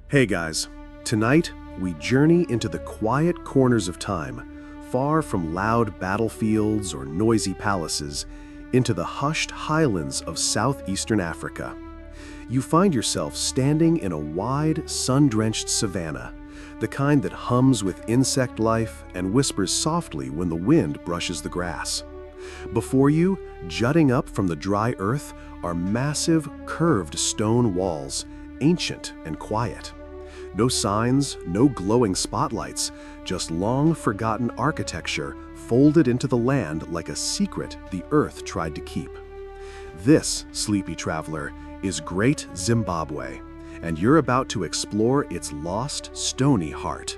Hey guys, tonight we journey into the quiet corners of time, far from loud battlefields or noisy palaces, into the hushed highlands of southeastern Africa. You find yourself standing in a wide, sun-drenched savanna, the kind that hums with insect life and whispers softly when the wind brushes the grass. Before you, jutting up from the dry earth, are massive, curved stone walls, ancient and quiet. No signs, no glowing spotlights, just long-forgotten architecture folded into the land like a secret the earth tried to keep. This, sleepy traveler, is Great Zimbabwe, and you're about to explore its lost, stony heart.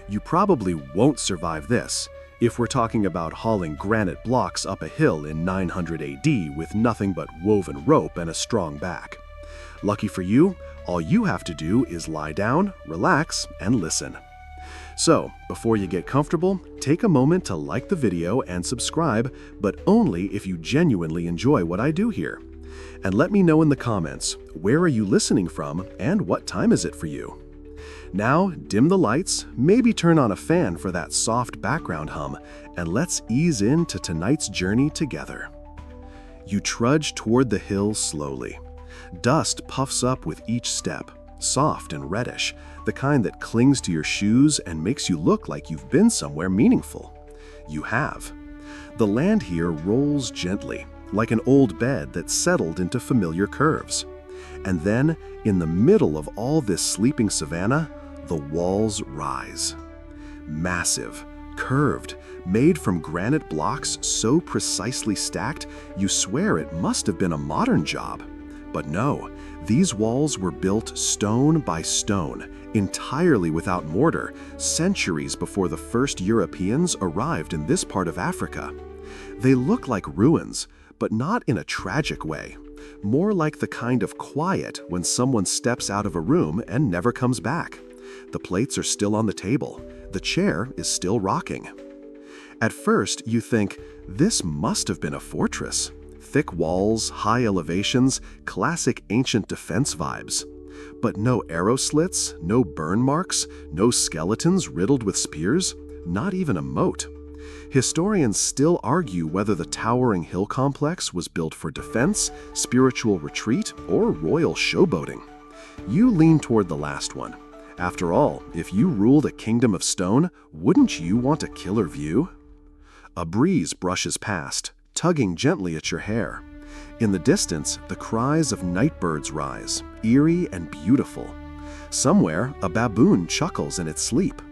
You probably won't survive this if we're talking about hauling granite blocks up a hill in 900 AD with nothing but woven rope and a strong back. Lucky for you, all you have to do is lie down, relax, and listen. So, before you get comfortable, take a moment to like the video and subscribe, but only if you genuinely enjoy what I do here. And let me know in the comments, where are you listening from and what time is it for you? Now, dim the lights, maybe turn on a fan for that soft background hum, and let's ease into tonight's journey together. You trudge toward the hill slowly. Dust puffs up with each step, soft and reddish, the kind that clings to your shoes and makes you look like you've been somewhere meaningful. You have. The land here rolls gently, like an old bed that's settled into familiar curves. And then, in the middle of all this sleeping savanna, the walls rise. Massive, curved, made from granite blocks so precisely stacked, you swear it must have been a modern job. But no, these walls were built stone by stone, entirely without mortar, centuries before the first Europeans arrived in this part of Africa. They look like ruins, but not in a tragic way. More like the kind of quiet when someone steps out of a room and never comes back. The plates are still on the table. The chair is still rocking. At first, you think, this must have been a fortress. Thick walls, high elevations, classic ancient defense vibes. But no arrow slits, no burn marks, no skeletons riddled with spears, not even a moat. Historians still argue whether the towering hill complex was built for defense, spiritual retreat, or royal showboating. You lean toward the last one. After all, if you ruled a kingdom of stone, wouldn't you want a killer view? A breeze brushes past, tugging gently at your hair. In the distance, the cries of night birds rise, eerie and beautiful. Somewhere, a baboon chuckles in its sleep.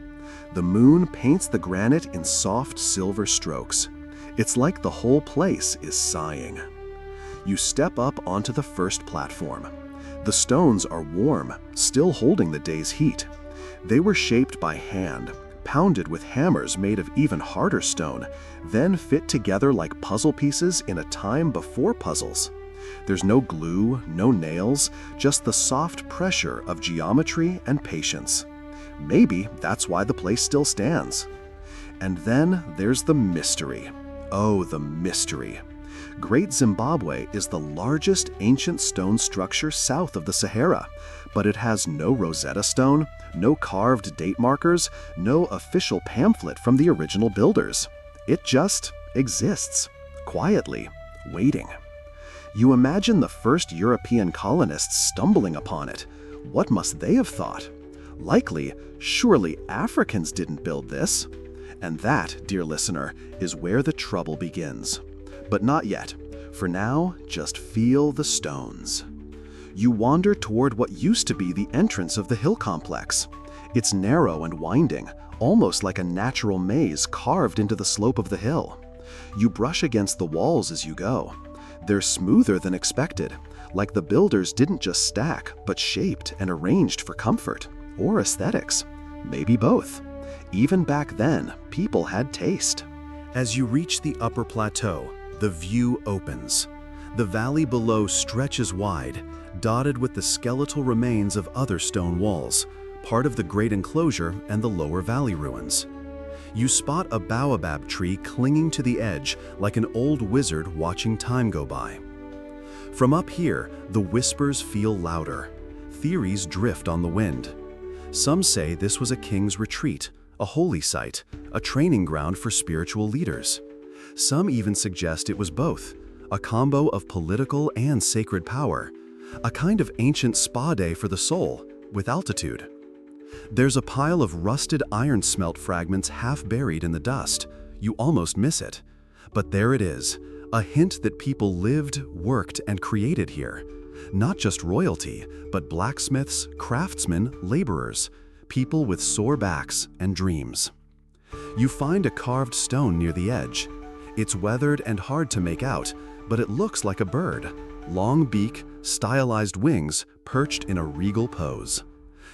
The moon paints the granite in soft silver strokes. It's like the whole place is sighing. You step up onto the first platform. The stones are warm, still holding the day's heat. They were shaped by hand, pounded with hammers made of even harder stone, then fit together like puzzle pieces in a time before puzzles. There's no glue, no nails, just the soft pressure of geometry and patience. Maybe that's why the place still stands. And then there's the mystery. Oh, the mystery. Great Zimbabwe is the largest ancient stone structure south of the Sahara, but it has no Rosetta Stone, no carved date markers, no official pamphlet from the original builders. It just exists, quietly, waiting. You imagine the first European colonists stumbling upon it. What must they have thought? Likely, surely Africans didn't build this. And that, dear listener, is where the trouble begins. But not yet. For now, just feel the stones. You wander toward what used to be the entrance of the hill complex. It's narrow and winding, almost like a natural maze carved into the slope of the hill. You brush against the walls as you go. They're smoother than expected, like the builders didn't just stack, but shaped and arranged for comfort. Or aesthetics. Maybe both. Even back then, people had taste. As you reach the upper plateau, the view opens. The valley below stretches wide, dotted with the skeletal remains of other stone walls, part of the great enclosure and the lower valley ruins. You spot a baobab tree clinging to the edge like an old wizard watching time go by. From up here, the whispers feel louder. theories drift on the wind. Some say this was a king's retreat, a holy site, a training ground for spiritual leaders. Some even suggest it was both, a combo of political and sacred power, a kind of ancient spa day for the soul, with altitude. There's a pile of rusted iron smelt fragments half buried in the dust. You almost miss it. But there it is, a hint that people lived, worked, and created here. Not just royalty, but blacksmiths, craftsmen, laborers, people with sore backs and dreams. You find a carved stone near the edge. It's weathered and hard to make out, but it looks like a bird. Long beak, stylized wings, perched in a regal pose.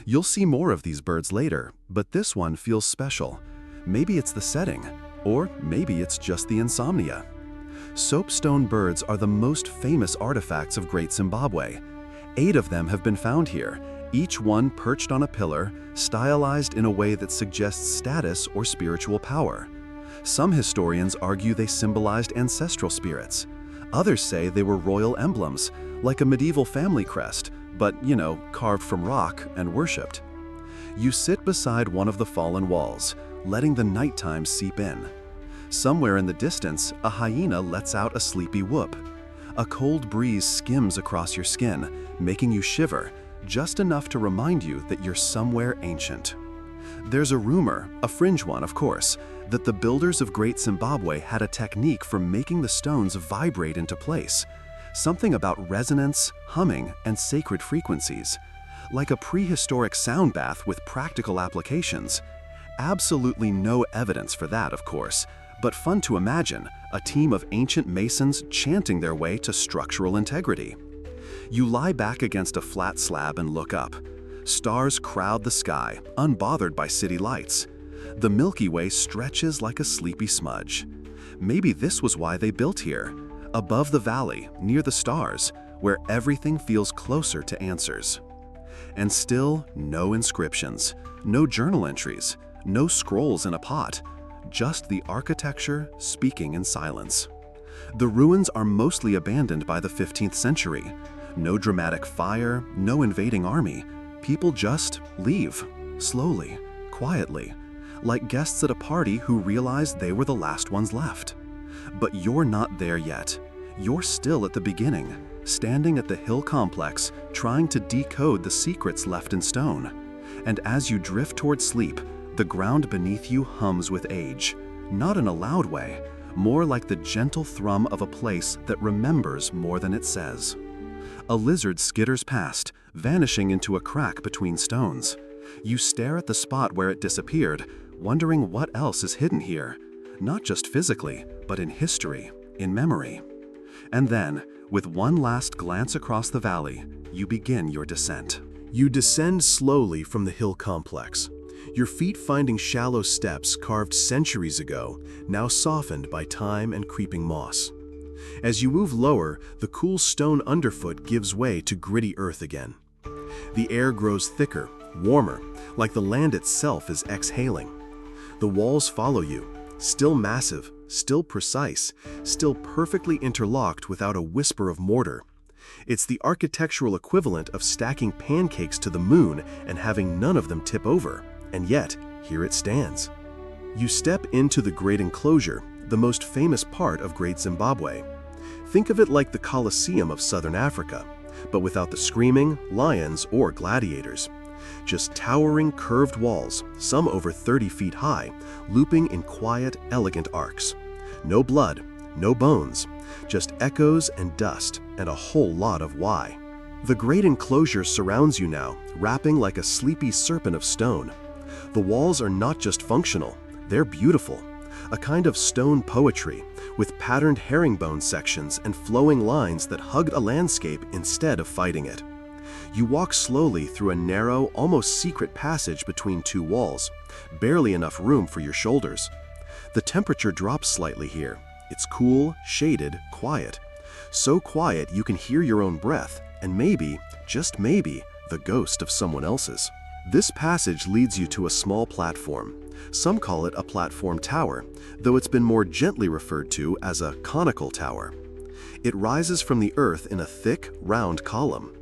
You'll see more of these birds later, but this one feels special. Maybe it's the setting, or maybe it's just the insomnia. Soapstone birds are the most famous artifacts of Great Zimbabwe. 8 of them have been found here, each one perched on a pillar, stylized in a way that suggests status or spiritual power. Some historians argue they symbolized ancestral spirits. Others say they were royal emblems, like a medieval family crest, but, carved from rock and worshipped. You sit beside one of the fallen walls, letting the nighttime seep in. Somewhere in the distance, a hyena lets out a sleepy whoop. A cold breeze skims across your skin, making you shiver, just enough to remind you that you're somewhere ancient. There's a rumor, a fringe one of course, that the builders of Great Zimbabwe had a technique for making the stones vibrate into place. Something about resonance, humming, and sacred frequencies. Like a prehistoric sound bath with practical applications. Absolutely no evidence for that, of course, but fun to imagine, a team of ancient masons chanting their way to structural integrity. You lie back against a flat slab and look up. Stars crowd the sky, unbothered by city lights. The Milky Way stretches like a sleepy smudge. Maybe this was why they built here, above the valley, near the stars, where everything feels closer to answers. And still, no inscriptions, no journal entries, no scrolls in a pot, just the architecture speaking in silence. The ruins are mostly abandoned by the 15th century. No dramatic fire, no invading army. People just leave, slowly, quietly, like guests at a party who realize they were the last ones left. But you're not there yet. You're still at the beginning, standing at the hill complex, trying to decode the secrets left in stone. And as you drift toward sleep, the ground beneath you hums with age, not in a loud way, more like the gentle thrum of a place that remembers more than it says. A lizard skitters past, vanishing into a crack between stones. You stare at the spot where it disappeared, wondering what else is hidden here, not just physically, but in history, in memory. And then, with one last glance across the valley, you begin your descent. You descend slowly from the hill complex, your feet finding shallow steps carved centuries ago, now softened by time and creeping moss. As you move lower, the cool stone underfoot gives way to gritty earth again. The air grows thicker, warmer, like the land itself is exhaling. The walls follow you, still massive, still precise, still perfectly interlocked without a whisper of mortar. It's the architectural equivalent of stacking pancakes to the moon and having none of them tip over, and yet, here it stands. You step into the great enclosure, the most famous part of Great Zimbabwe. Think of it like the Colosseum of Southern Africa, but without the screaming, lions, or gladiators. Just towering curved walls, some over 30 feet high, looping in quiet, elegant arcs. No blood, no bones, just echoes and dust, and a whole lot of why. The great enclosure surrounds you now, wrapping like a sleepy serpent of stone. The walls are not just functional, they're beautiful. A kind of stone poetry, with patterned herringbone sections and flowing lines that hug a landscape instead of fighting it. You walk slowly through a narrow, almost secret passage between two walls, barely enough room for your shoulders. The temperature drops slightly here. It's cool, shaded, quiet. So quiet you can hear your own breath, and maybe, just maybe, the ghost of someone else's. This passage leads you to a small platform. Some call it a platform tower, though it's been more gently referred to as a conical tower. It rises from the earth in a thick, round column.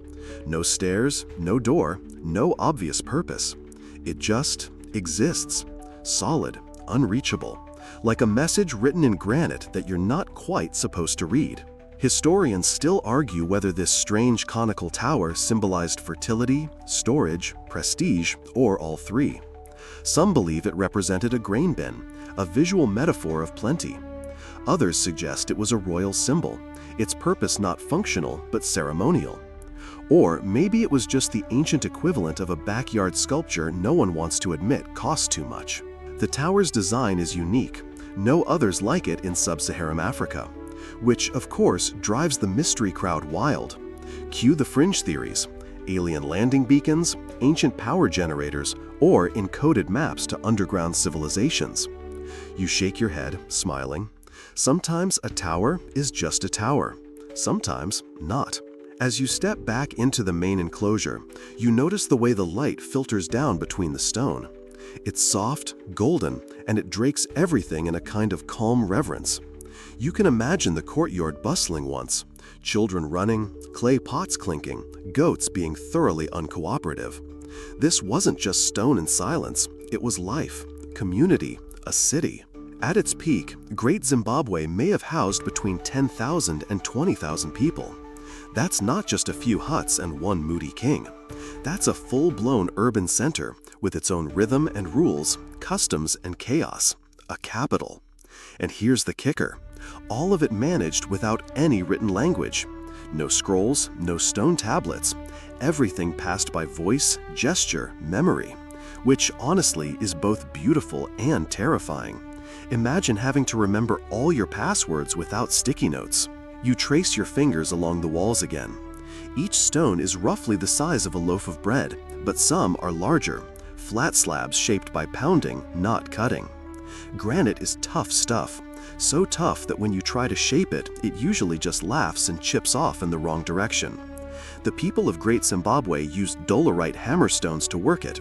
No stairs, no door, no obvious purpose. It just exists, solid, unreachable, like a message written in granite that you're not quite supposed to read. Historians still argue whether this strange conical tower symbolized fertility, storage, prestige, or all three. Some believe it represented a grain bin, a visual metaphor of plenty. Others suggest it was a royal symbol, its purpose not functional but ceremonial. Or maybe it was just the ancient equivalent of a backyard sculpture no one wants to admit costs too much. The tower's design is unique. No others like it in sub-Saharan Africa, which, of course, drives the mystery crowd wild. Cue the fringe theories: alien landing beacons, ancient power generators, or encoded maps to underground civilizations. You shake your head, smiling. Sometimes a tower is just a tower. Sometimes not. As you step back into the main enclosure, you notice the way the light filters down between the stone. It's soft, golden, and it drapes everything in a kind of calm reverence. You can imagine the courtyard bustling once, children running, clay pots clinking, goats being thoroughly uncooperative. This wasn't just stone and silence, it was life, community, a city. At its peak, Great Zimbabwe may have housed between 10,000 and 20,000 people. That's not just a few huts and one moody king. That's a full-blown urban center with its own rhythm and rules, customs and chaos. A capital. And here's the kicker. All of it managed without any written language. No scrolls, no stone tablets. Everything passed by voice, gesture, memory. Which, honestly, is both beautiful and terrifying. Imagine having to remember all your passwords without sticky notes. You trace your fingers along the walls again. Each stone is roughly the size of a loaf of bread, but some are larger, flat slabs shaped by pounding, not cutting. Granite is tough stuff, so tough that when you try to shape it, it usually just laughs and chips off in the wrong direction. The people of Great Zimbabwe used dolerite hammerstones to work it,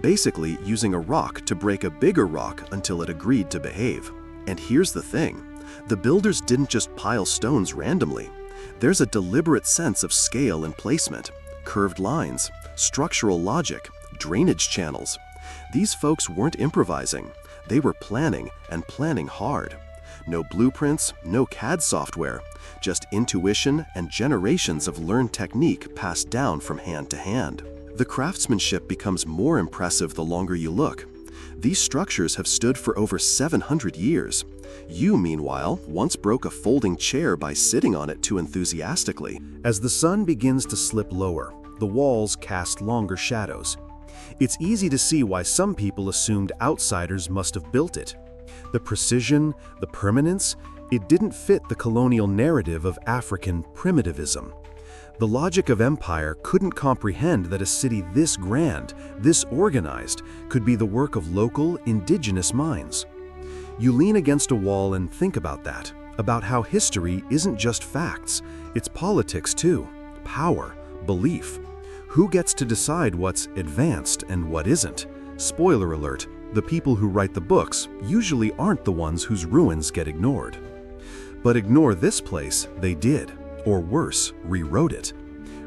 basically using a rock to break a bigger rock until it agreed to behave. And here's the thing. The builders didn't just pile stones randomly. There's a deliberate sense of scale and placement, curved lines, structural logic, drainage channels. These folks weren't improvising. They were planning, and planning hard. No blueprints, no CAD software, just intuition and generations of learned technique passed down from hand to hand. The craftsmanship becomes more impressive the longer you look. These structures have stood for over 700 years. You, meanwhile, once broke a folding chair by sitting on it too enthusiastically. As the sun begins to slip lower, the walls cast longer shadows. It's easy to see why some people assumed outsiders must have built it. The precision, the permanence, it didn't fit the colonial narrative of African primitivism. The logic of empire couldn't comprehend that a city this grand, this organized, could be the work of local, indigenous minds. You lean against a wall and think about that, about how history isn't just facts, it's politics too, power, belief. Who gets to decide what's advanced and what isn't? Spoiler alert, the people who write the books usually aren't the ones whose ruins get ignored. But ignore this place, they did, or worse, rewrote it.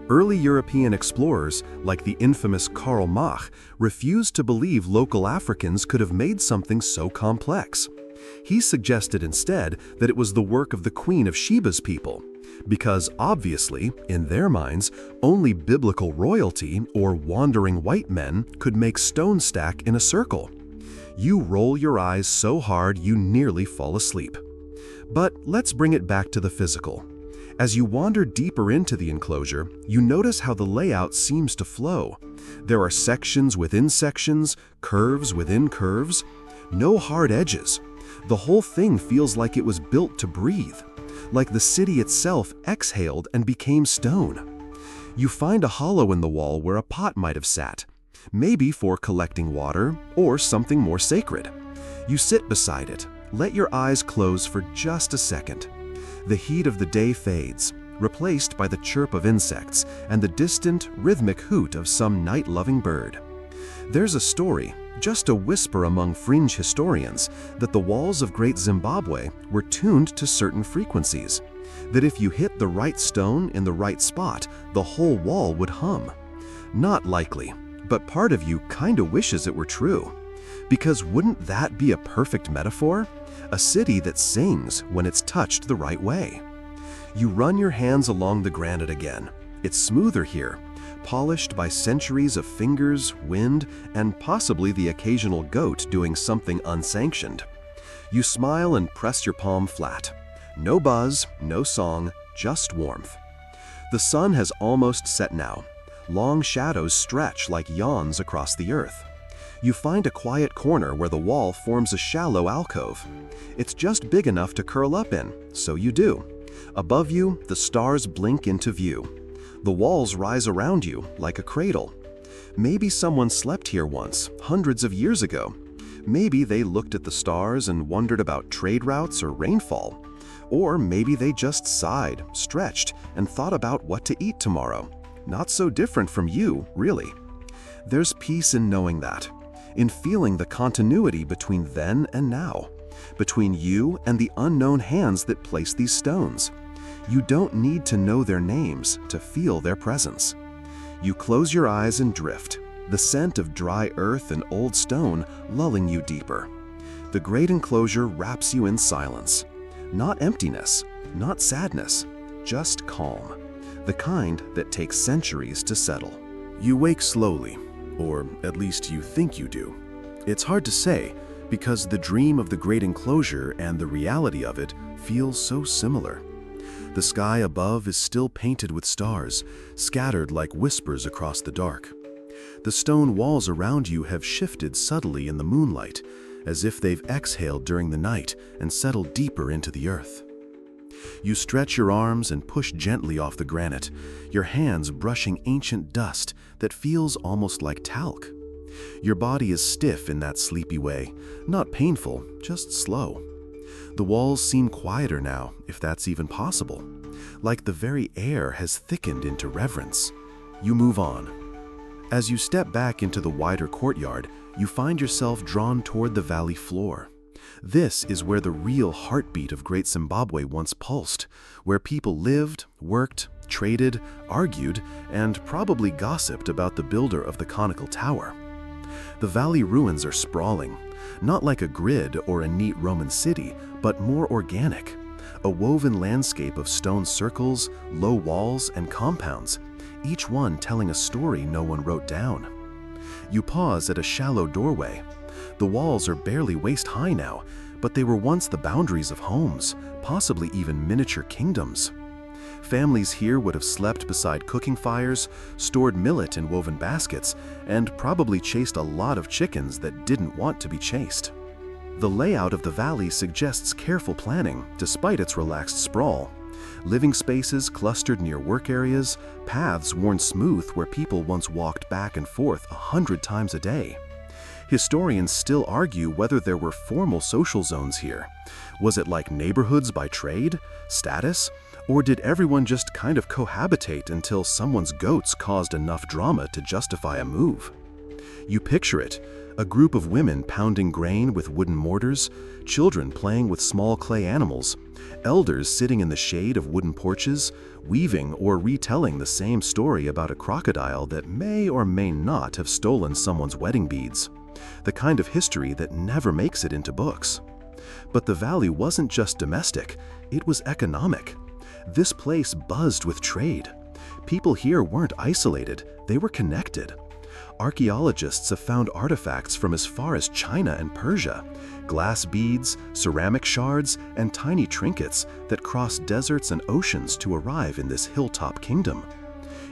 Early European explorers, like the infamous Karl Mach, refused to believe local Africans could have made something so complex. He suggested instead that it was the work of the Queen of Sheba's people, because obviously, in their minds, only biblical royalty or wandering white men could make stone stack in a circle. You roll your eyes so hard you nearly fall asleep. But let's bring it back to the physical. As you wander deeper into the enclosure, you notice how the layout seems to flow. There are sections within sections, curves within curves. No hard edges. The whole thing feels like it was built to breathe, like the city itself exhaled and became stone. You find a hollow in the wall where a pot might have sat, maybe for collecting water or something more sacred. You sit beside it, let your eyes close for just a second. The heat of the day fades, replaced by the chirp of insects and the distant, rhythmic hoot of some night-loving bird. There's a story, Just a whisper among fringe historians that the walls of Great Zimbabwe were tuned to certain frequencies, that if you hit the right stone in the right spot, the whole wall would hum. Not likely, but part of you kinda wishes it were true. Because wouldn't that be a perfect metaphor? A city that sings when it's touched the right way. You run your hands along the granite again. It's smoother here, polished by centuries of fingers, wind, and possibly the occasional goat doing something unsanctioned. You smile and press your palm flat. No buzz, no song, just warmth. The sun has almost set now. Long shadows stretch like yawns across the earth. You find a quiet corner where the wall forms a shallow alcove. It's just big enough to curl up in, so you do. Above you, the stars blink into view. The walls rise around you like a cradle. Maybe someone slept here once, hundreds of years ago. Maybe they looked at the stars and wondered about trade routes or rainfall. Or maybe they just sighed, stretched, and thought about what to eat tomorrow. Not so different from you, really. There's peace in knowing that, in feeling the continuity between then and now, between you and the unknown hands that place these stones. You don't need to know their names to feel their presence. You close your eyes and drift, the scent of dry earth and old stone lulling you deeper. The great enclosure wraps you in silence. Not emptiness, not sadness, just calm. The kind that takes centuries to settle. You wake slowly, or at least you think you do. It's hard to say, because the dream of the great enclosure and the reality of it feels so similar. The sky above is still painted with stars, scattered like whispers across the dark. The stone walls around you have shifted subtly in the moonlight, as if they've exhaled during the night and settled deeper into the earth. You stretch your arms and push gently off the granite, your hands brushing ancient dust that feels almost like talc. Your body is stiff in that sleepy way, not painful, just slow. The walls seem quieter now, if that's even possible, like the very air has thickened into reverence. You move on. As you step back into the wider courtyard, you find yourself drawn toward the valley floor. This is where the real heartbeat of Great Zimbabwe once pulsed, where people lived, worked, traded, argued, and probably gossiped about the builder of the conical tower. The valley ruins are sprawling, not like a grid or a neat Roman city, but more organic, a woven landscape of stone circles, low walls, and compounds, each one telling a story no one wrote down. You pause at a shallow doorway. The walls are barely waist-high now, but they were once the boundaries of homes, possibly even miniature kingdoms. Families here would have slept beside cooking fires, stored millet in woven baskets, and probably chased a lot of chickens that didn't want to be chased. The layout of the valley suggests careful planning, despite its relaxed sprawl. Living spaces clustered near work areas, paths worn smooth where people once walked back and forth 100 times a day. Historians still argue whether there were formal social zones here. Was it like neighborhoods by trade, status, or did everyone just kind of cohabitate until someone's goats caused enough drama to justify a move? You picture it, a group of women pounding grain with wooden mortars, children playing with small clay animals, elders sitting in the shade of wooden porches, weaving or retelling the same story about a crocodile that may or may not have stolen someone's wedding beads. The kind of history that never makes it into books. But the valley wasn't just domestic, it was economic. This place buzzed with trade. People here weren't isolated, they were connected. Archaeologists have found artifacts from as far as China and Persia, glass beads, ceramic shards, and tiny trinkets that cross deserts and oceans to arrive in this hilltop kingdom.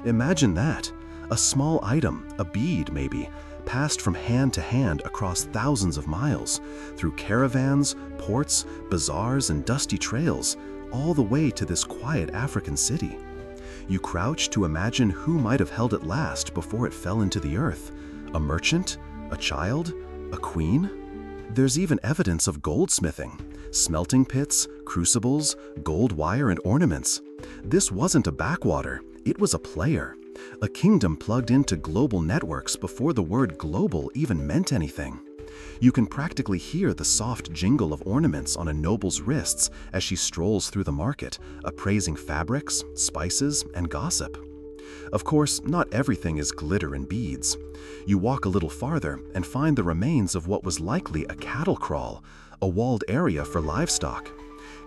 Imagine that, a small item, a bead maybe, passed from hand to hand across thousands of miles, through caravans, ports, bazaars, and dusty trails, all the way to this quiet African city. You crouch to imagine who might have held it last before it fell into the earth. A merchant? A child? A queen? There's even evidence of goldsmithing, smelting pits, crucibles, gold wire, and ornaments. This wasn't a backwater, it was a player. A kingdom plugged into global networks before the word global even meant anything. You can practically hear the soft jingle of ornaments on a noble's wrists as she strolls through the market, appraising fabrics, spices, and gossip. Of course, not everything is glitter and beads. You walk a little farther and find the remains of what was likely a cattle kraal, a walled area for livestock.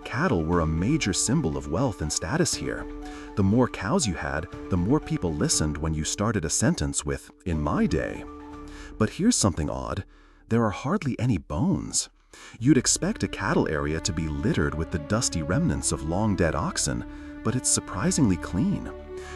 Cattle were a major symbol of wealth and status here. The more cows you had, the more people listened when you started a sentence with, "in my day." But here's something odd. There are hardly any bones. You'd expect a cattle area to be littered with the dusty remnants of long-dead oxen, but it's surprisingly clean,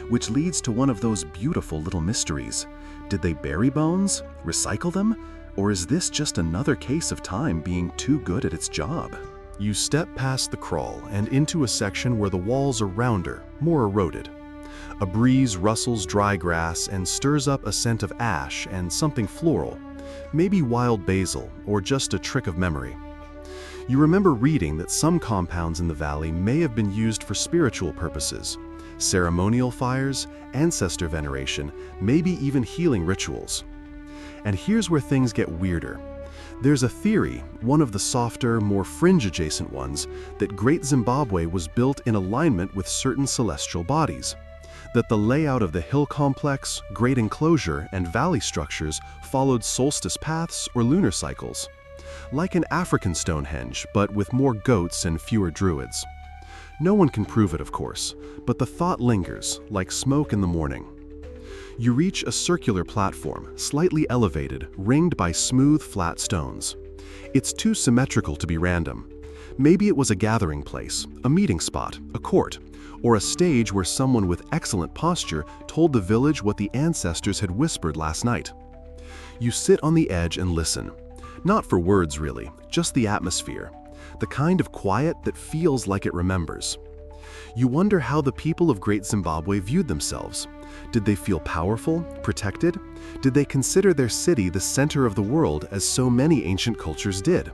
which leads to one of those beautiful little mysteries. Did they bury bones, recycle them, or is this just another case of time being too good at its job? You step past the kraal and into a section where the walls are rounder, more eroded. A breeze rustles dry grass and stirs up a scent of ash and something floral, maybe wild basil or just a trick of memory. You remember reading that some compounds in the valley may have been used for spiritual purposes, ceremonial fires, ancestor veneration, maybe even healing rituals. And here's where things get weirder. There's a theory, one of the softer, more fringe-adjacent ones, that Great Zimbabwe was built in alignment with certain celestial bodies, that the layout of the hill complex, great enclosure, and valley structures followed solstice paths or lunar cycles, like an African Stonehenge, but with more goats and fewer druids. No one can prove it, of course, but the thought lingers, like smoke in the morning. You reach a circular platform, slightly elevated, ringed by smooth, flat stones. It's too symmetrical to be random. Maybe it was a gathering place, a meeting spot, a court, or a stage where someone with excellent posture told the village what the ancestors had whispered last night. You sit on the edge and listen. Not for words, really, just the atmosphere. The kind of quiet that feels like it remembers. You wonder how the people of Great Zimbabwe viewed themselves. Did they feel powerful, protected? Did they consider their city the center of the world as so many ancient cultures did?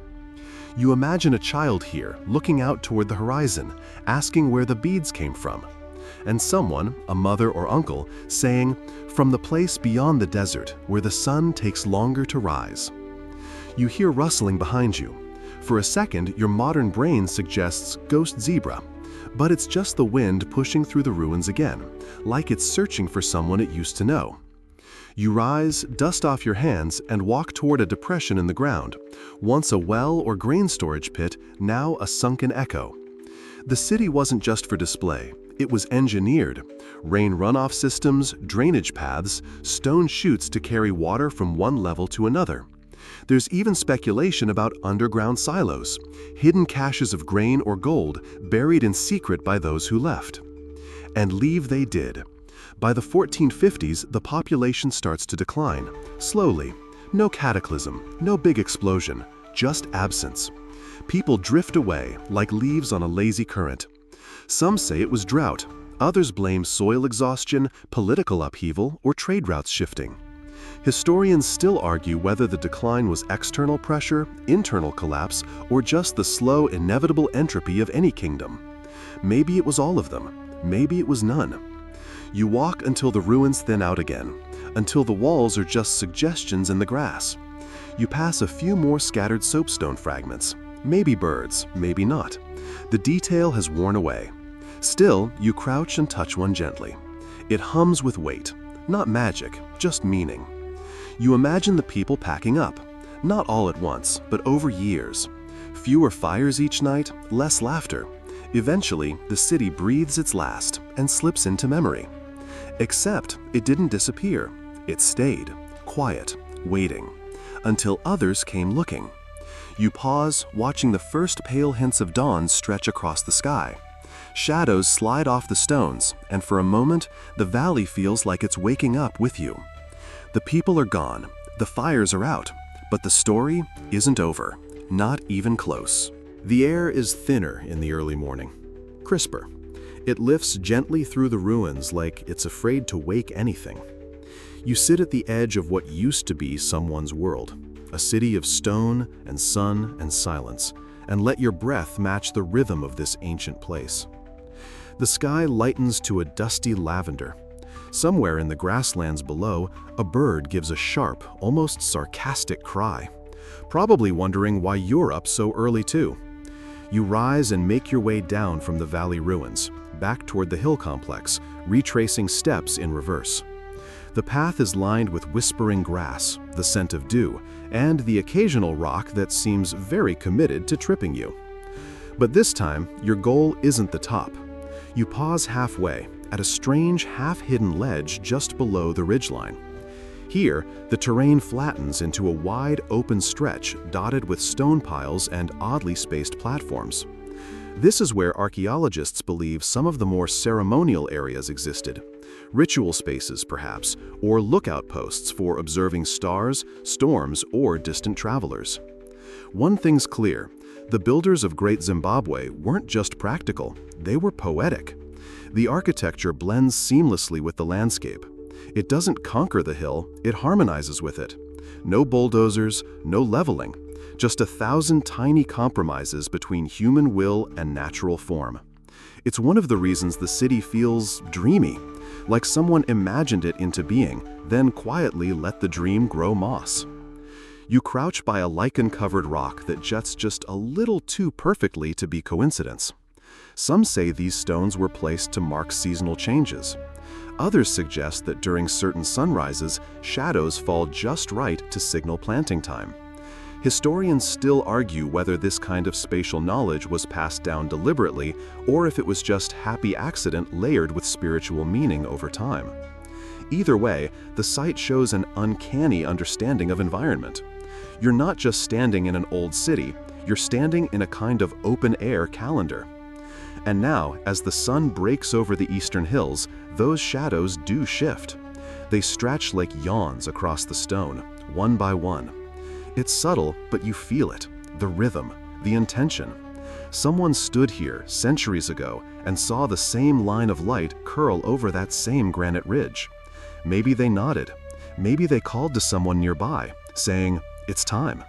You imagine a child here, looking out toward the horizon, asking where the beads came from. And someone, a mother or uncle, saying, "From the place beyond the desert, where the sun takes longer to rise." You hear rustling behind you. For a second, your modern brain suggests ghost zebra, but it's just the wind pushing through the ruins again, like it's searching for someone it used to know. You rise, dust off your hands, and walk toward a depression in the ground, once a well or grain storage pit, now a sunken echo. The city wasn't just for display, it was engineered. Rain runoff systems, drainage paths, stone chutes to carry water from one level to another. There's even speculation about underground silos, hidden caches of grain or gold buried in secret by those who left. And leave they did. By the 1450s, the population starts to decline, slowly. No cataclysm, no big explosion, just absence. People drift away like leaves on a lazy current. Some say it was drought, others blame soil exhaustion, political upheaval, or trade routes shifting. Historians still argue whether the decline was external pressure, internal collapse, or just the slow, inevitable entropy of any kingdom. Maybe it was all of them. Maybe it was none. You walk until the ruins thin out again, until the walls are just suggestions in the grass. You pass a few more scattered soapstone fragments. Maybe birds, maybe not. The detail has worn away. Still, you crouch and touch one gently. It hums with weight. Not magic, just meaning. You imagine the people packing up, not all at once, but over years. Fewer fires each night, less laughter. Eventually, the city breathes its last and slips into memory. Except it didn't disappear. It stayed, quiet, waiting, until others came looking. You pause, watching the first pale hints of dawn stretch across the sky. Shadows slide off the stones, and for a moment, the valley feels like it's waking up with you. The people are gone, the fires are out, but the story isn't over, not even close. The air is thinner in the early morning, crisper. It lifts gently through the ruins like it's afraid to wake anything. You sit at the edge of what used to be someone's world, a city of stone and sun and silence, and let your breath match the rhythm of this ancient place. The sky lightens to a dusty lavender. Somewhere in the grasslands below, a bird gives a sharp, almost sarcastic cry, probably wondering why you're up so early too. You rise and make your way down from the valley ruins, back toward the hill complex, retracing steps in reverse. The path is lined with whispering grass, the scent of dew, and the occasional rock that seems very committed to tripping you. But this time, your goal isn't the top. You pause halfway, at a strange half-hidden ledge just below the ridgeline. Here, the terrain flattens into a wide open stretch dotted with stone piles and oddly spaced platforms. This is where archaeologists believe some of the more ceremonial areas existed. Ritual spaces, perhaps, or lookout posts for observing stars, storms, or distant travelers. One thing's clear: the builders of Great Zimbabwe weren't just practical, they were poetic. The architecture blends seamlessly with the landscape. It doesn't conquer the hill, it harmonizes with it. No bulldozers, no leveling, just 1,000 tiny compromises between human will and natural form. It's one of the reasons the city feels dreamy, like someone imagined it into being, then quietly let the dream grow moss. You crouch by a lichen-covered rock that juts just a little too perfectly to be coincidence. Some say these stones were placed to mark seasonal changes. Others suggest that during certain sunrises, shadows fall just right to signal planting time. Historians still argue whether this kind of spatial knowledge was passed down deliberately or if it was just happy accident layered with spiritual meaning over time. Either way, the site shows an uncanny understanding of environment. You're not just standing in an old city, you're standing in a kind of open-air calendar. And now, as the sun breaks over the eastern hills, those shadows do shift. They stretch like yawns across the stone, one by one. It's subtle, but you feel it, the rhythm, the intention. Someone stood here centuries ago and saw the same line of light curl over that same granite ridge. Maybe they nodded. Maybe they called to someone nearby, saying, "It's time."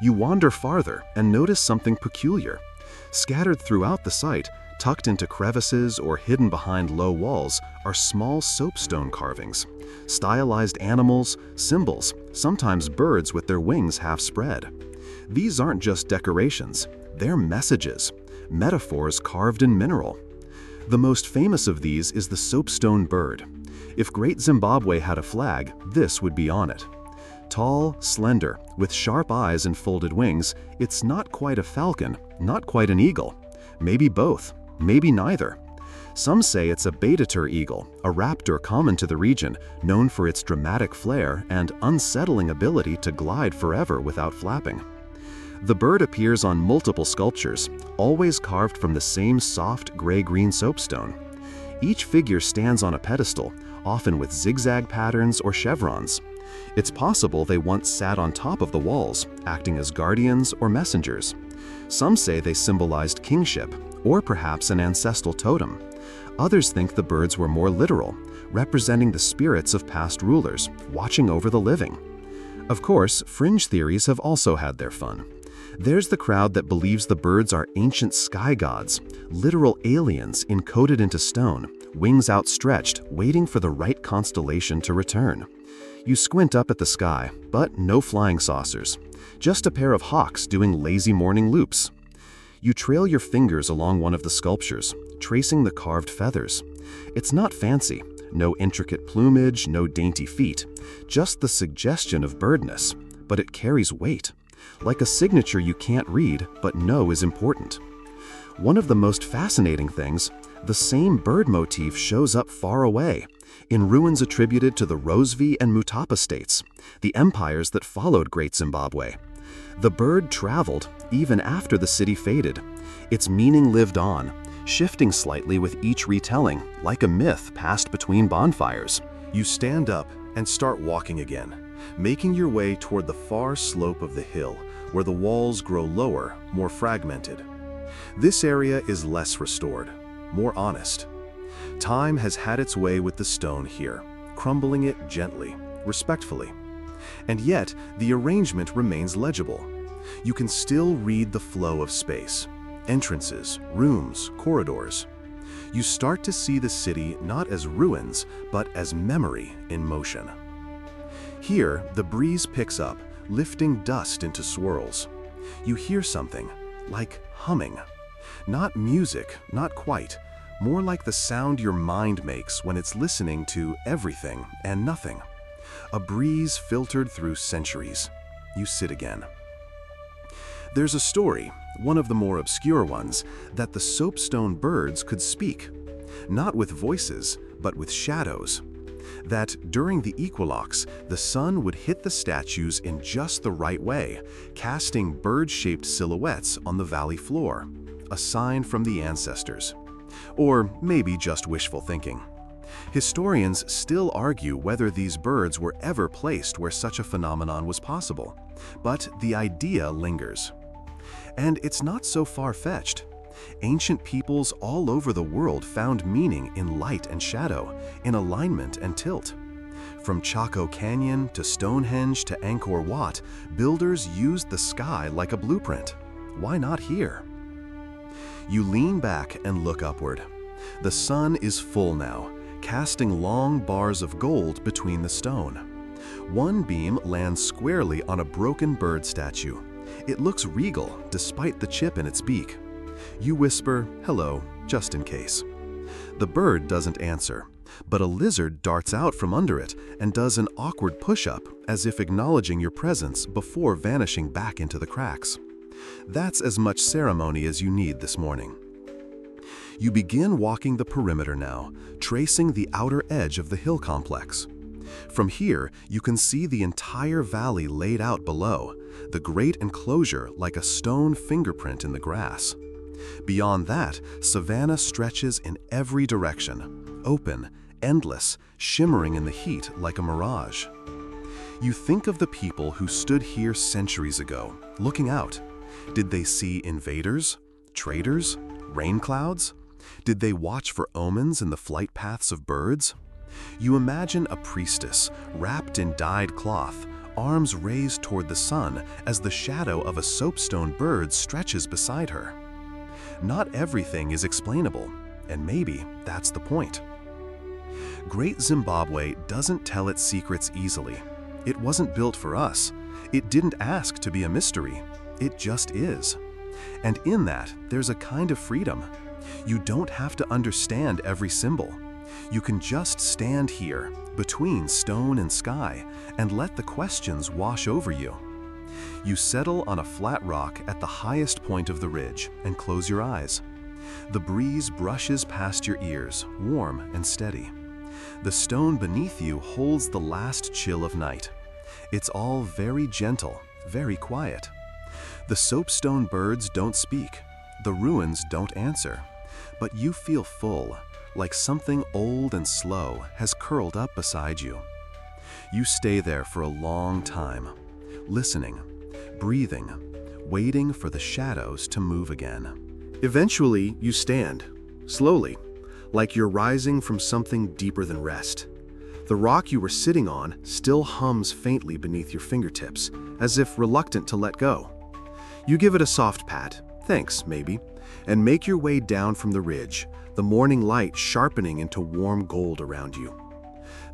You wander farther and notice something peculiar. Scattered throughout the site, tucked into crevices or hidden behind low walls, are small soapstone carvings. Stylized animals, symbols, sometimes birds with their wings half spread. These aren't just decorations, they're messages, metaphors carved in mineral. The most famous of these is the soapstone bird. If Great Zimbabwe had a flag, this would be on it. Tall, slender, with sharp eyes and folded wings, it's not quite a falcon, not quite an eagle. Maybe both, maybe neither. Some say it's a beta eagle, a raptor common to the region, known for its dramatic flair and unsettling ability to glide forever without flapping. The bird appears on multiple sculptures, always carved from the same soft gray-green soapstone. Each figure stands on a pedestal, often with zigzag patterns or chevrons. It's possible they once sat on top of the walls, acting as guardians or messengers. Some say they symbolized kingship, or perhaps an ancestral totem. Others think the birds were more literal, representing the spirits of past rulers, watching over the living. Of course, fringe theories have also had their fun. There's the crowd that believes the birds are ancient sky gods, literal aliens encoded into stone, wings outstretched, waiting for the right constellation to return. You squint up at the sky, but no flying saucers. Just a pair of hawks doing lazy morning loops. You trail your fingers along one of the sculptures, tracing the carved feathers. It's not fancy, no intricate plumage, no dainty feet, just the suggestion of birdness, but it carries weight, like a signature you can't read but know is important. One of the most fascinating things, the same bird motif shows up far away, in ruins attributed to the Rosevi and Mutapa states, the empires that followed Great Zimbabwe. The bird traveled even after the city faded. Its meaning lived on, shifting slightly with each retelling, like a myth passed between bonfires. You stand up and start walking again, making your way toward the far slope of the hill, where the walls grow lower, more fragmented. This area is less restored, more honest. Time has had its way with the stone here, crumbling it gently, respectfully. And yet, the arrangement remains legible. You can still read the flow of space. Entrances, rooms, corridors. You start to see the city not as ruins, but as memory in motion. Here, the breeze picks up, lifting dust into swirls. You hear something, like humming. Not music, not quite, more like the sound your mind makes when it's listening to everything and nothing. A breeze filtered through centuries. You sit again. There's a story, one of the more obscure ones, that the soapstone birds could speak. Not with voices, but with shadows. That during the equinox, the sun would hit the statues in just the right way, casting bird-shaped silhouettes on the valley floor. A sign from the ancestors. Or maybe just wishful thinking. Historians still argue whether these birds were ever placed where such a phenomenon was possible, but the idea lingers. And it's not so far-fetched. Ancient peoples all over the world found meaning in light and shadow, in alignment and tilt. From Chaco Canyon to Stonehenge to Angkor Wat, builders used the sky like a blueprint. Why not here? You lean back and look upward. The sun is full now, casting long bars of gold between the stone. One beam lands squarely on a broken bird statue. It looks regal despite the chip in its beak. You whisper, "Hello," just in case. The bird doesn't answer, but a lizard darts out from under it and does an awkward push-up as if acknowledging your presence before vanishing back into the cracks. That's as much ceremony as you need this morning. You begin walking the perimeter now, tracing the outer edge of the hill complex. From here, you can see the entire valley laid out below, the great enclosure like a stone fingerprint in the grass. Beyond that, savanna stretches in every direction, open, endless, shimmering in the heat like a mirage. You think of the people who stood here centuries ago, looking out. Did they see invaders, traders, rain clouds? Did they watch for omens in the flight paths of birds? You imagine a priestess, wrapped in dyed cloth, arms raised toward the sun as the shadow of a soapstone bird stretches beside her. Not everything is explainable, and maybe that's the point. Great Zimbabwe doesn't tell its secrets easily. It wasn't built for us. It didn't ask to be a mystery. It just is. And in that, there's a kind of freedom. You don't have to understand every symbol. You can just stand here, between stone and sky, and let the questions wash over you. You settle on a flat rock at the highest point of the ridge and close your eyes. The breeze brushes past your ears, warm and steady. The stone beneath you holds the last chill of night. It's all very gentle, very quiet. The soapstone birds don't speak. The ruins don't answer. But you feel full, like something old and slow has curled up beside you. You stay there for a long time, listening, breathing, waiting for the shadows to move again. Eventually, you stand, slowly, like you're rising from something deeper than rest. The rock you were sitting on still hums faintly beneath your fingertips, as if reluctant to let go. You give it a soft pat, thanks maybe, and make your way down from the ridge, the morning light sharpening into warm gold around you.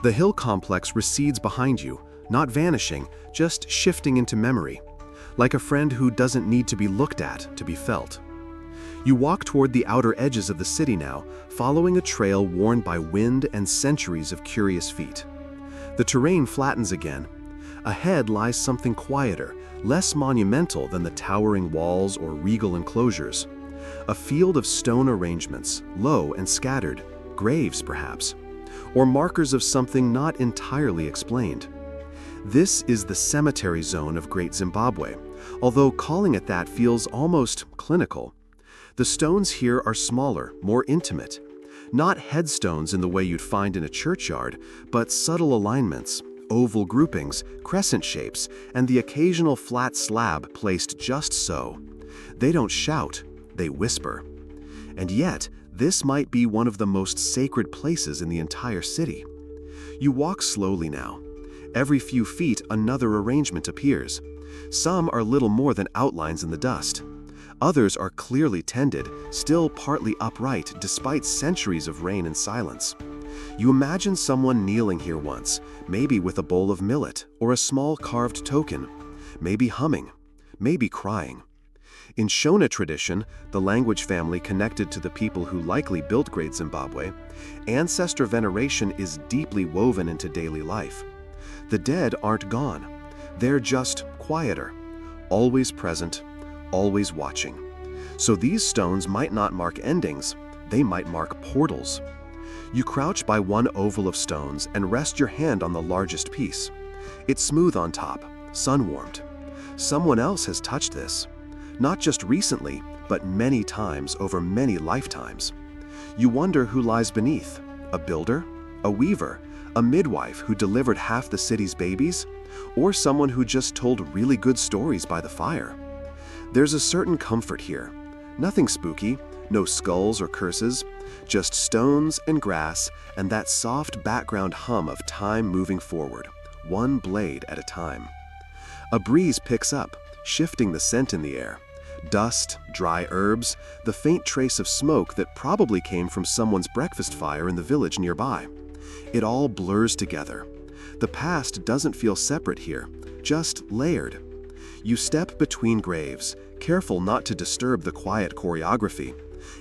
The hill complex recedes behind you, not vanishing, just shifting into memory, like a friend who doesn't need to be looked at to be felt. You walk toward the outer edges of the city now, following a trail worn by wind and centuries of curious feet. The terrain flattens again. Ahead lies something quieter, less monumental than the towering walls or regal enclosures. A field of stone arrangements, low and scattered, graves perhaps, or markers of something not entirely explained. This is the cemetery zone of Great Zimbabwe, although calling it that feels almost clinical. The stones here are smaller, more intimate. Not headstones in the way you'd find in a churchyard, but subtle alignments, oval groupings, crescent shapes, and the occasional flat slab placed just so. They don't shout, they whisper. And yet, this might be one of the most sacred places in the entire city. You walk slowly now. Every few feet, another arrangement appears. Some are little more than outlines in the dust. Others are clearly tended, still partly upright despite centuries of rain and silence. You imagine someone kneeling here once, maybe with a bowl of millet or a small carved token, maybe humming, maybe crying. In Shona tradition, the language family connected to the people who likely built Great Zimbabwe, ancestor veneration is deeply woven into daily life. The dead aren't gone. They're just quieter, always present, always watching. So these stones might not mark endings, they might mark portals. You crouch by one oval of stones and rest your hand on the largest piece. It's smooth on top, sun-warmed. Someone else has touched this. Not just recently, but many times over many lifetimes. You wonder who lies beneath: a builder, a weaver, a midwife who delivered half the city's babies, or someone who just told really good stories by the fire. There's a certain comfort here. Nothing spooky, no skulls or curses, just stones and grass and that soft background hum of time moving forward, one blade at a time. A breeze picks up, shifting the scent in the air. Dust, dry herbs, the faint trace of smoke that probably came from someone's breakfast fire in the village nearby. It all blurs together. The past doesn't feel separate here, just layered. You step between graves, careful not to disturb the quiet choreography.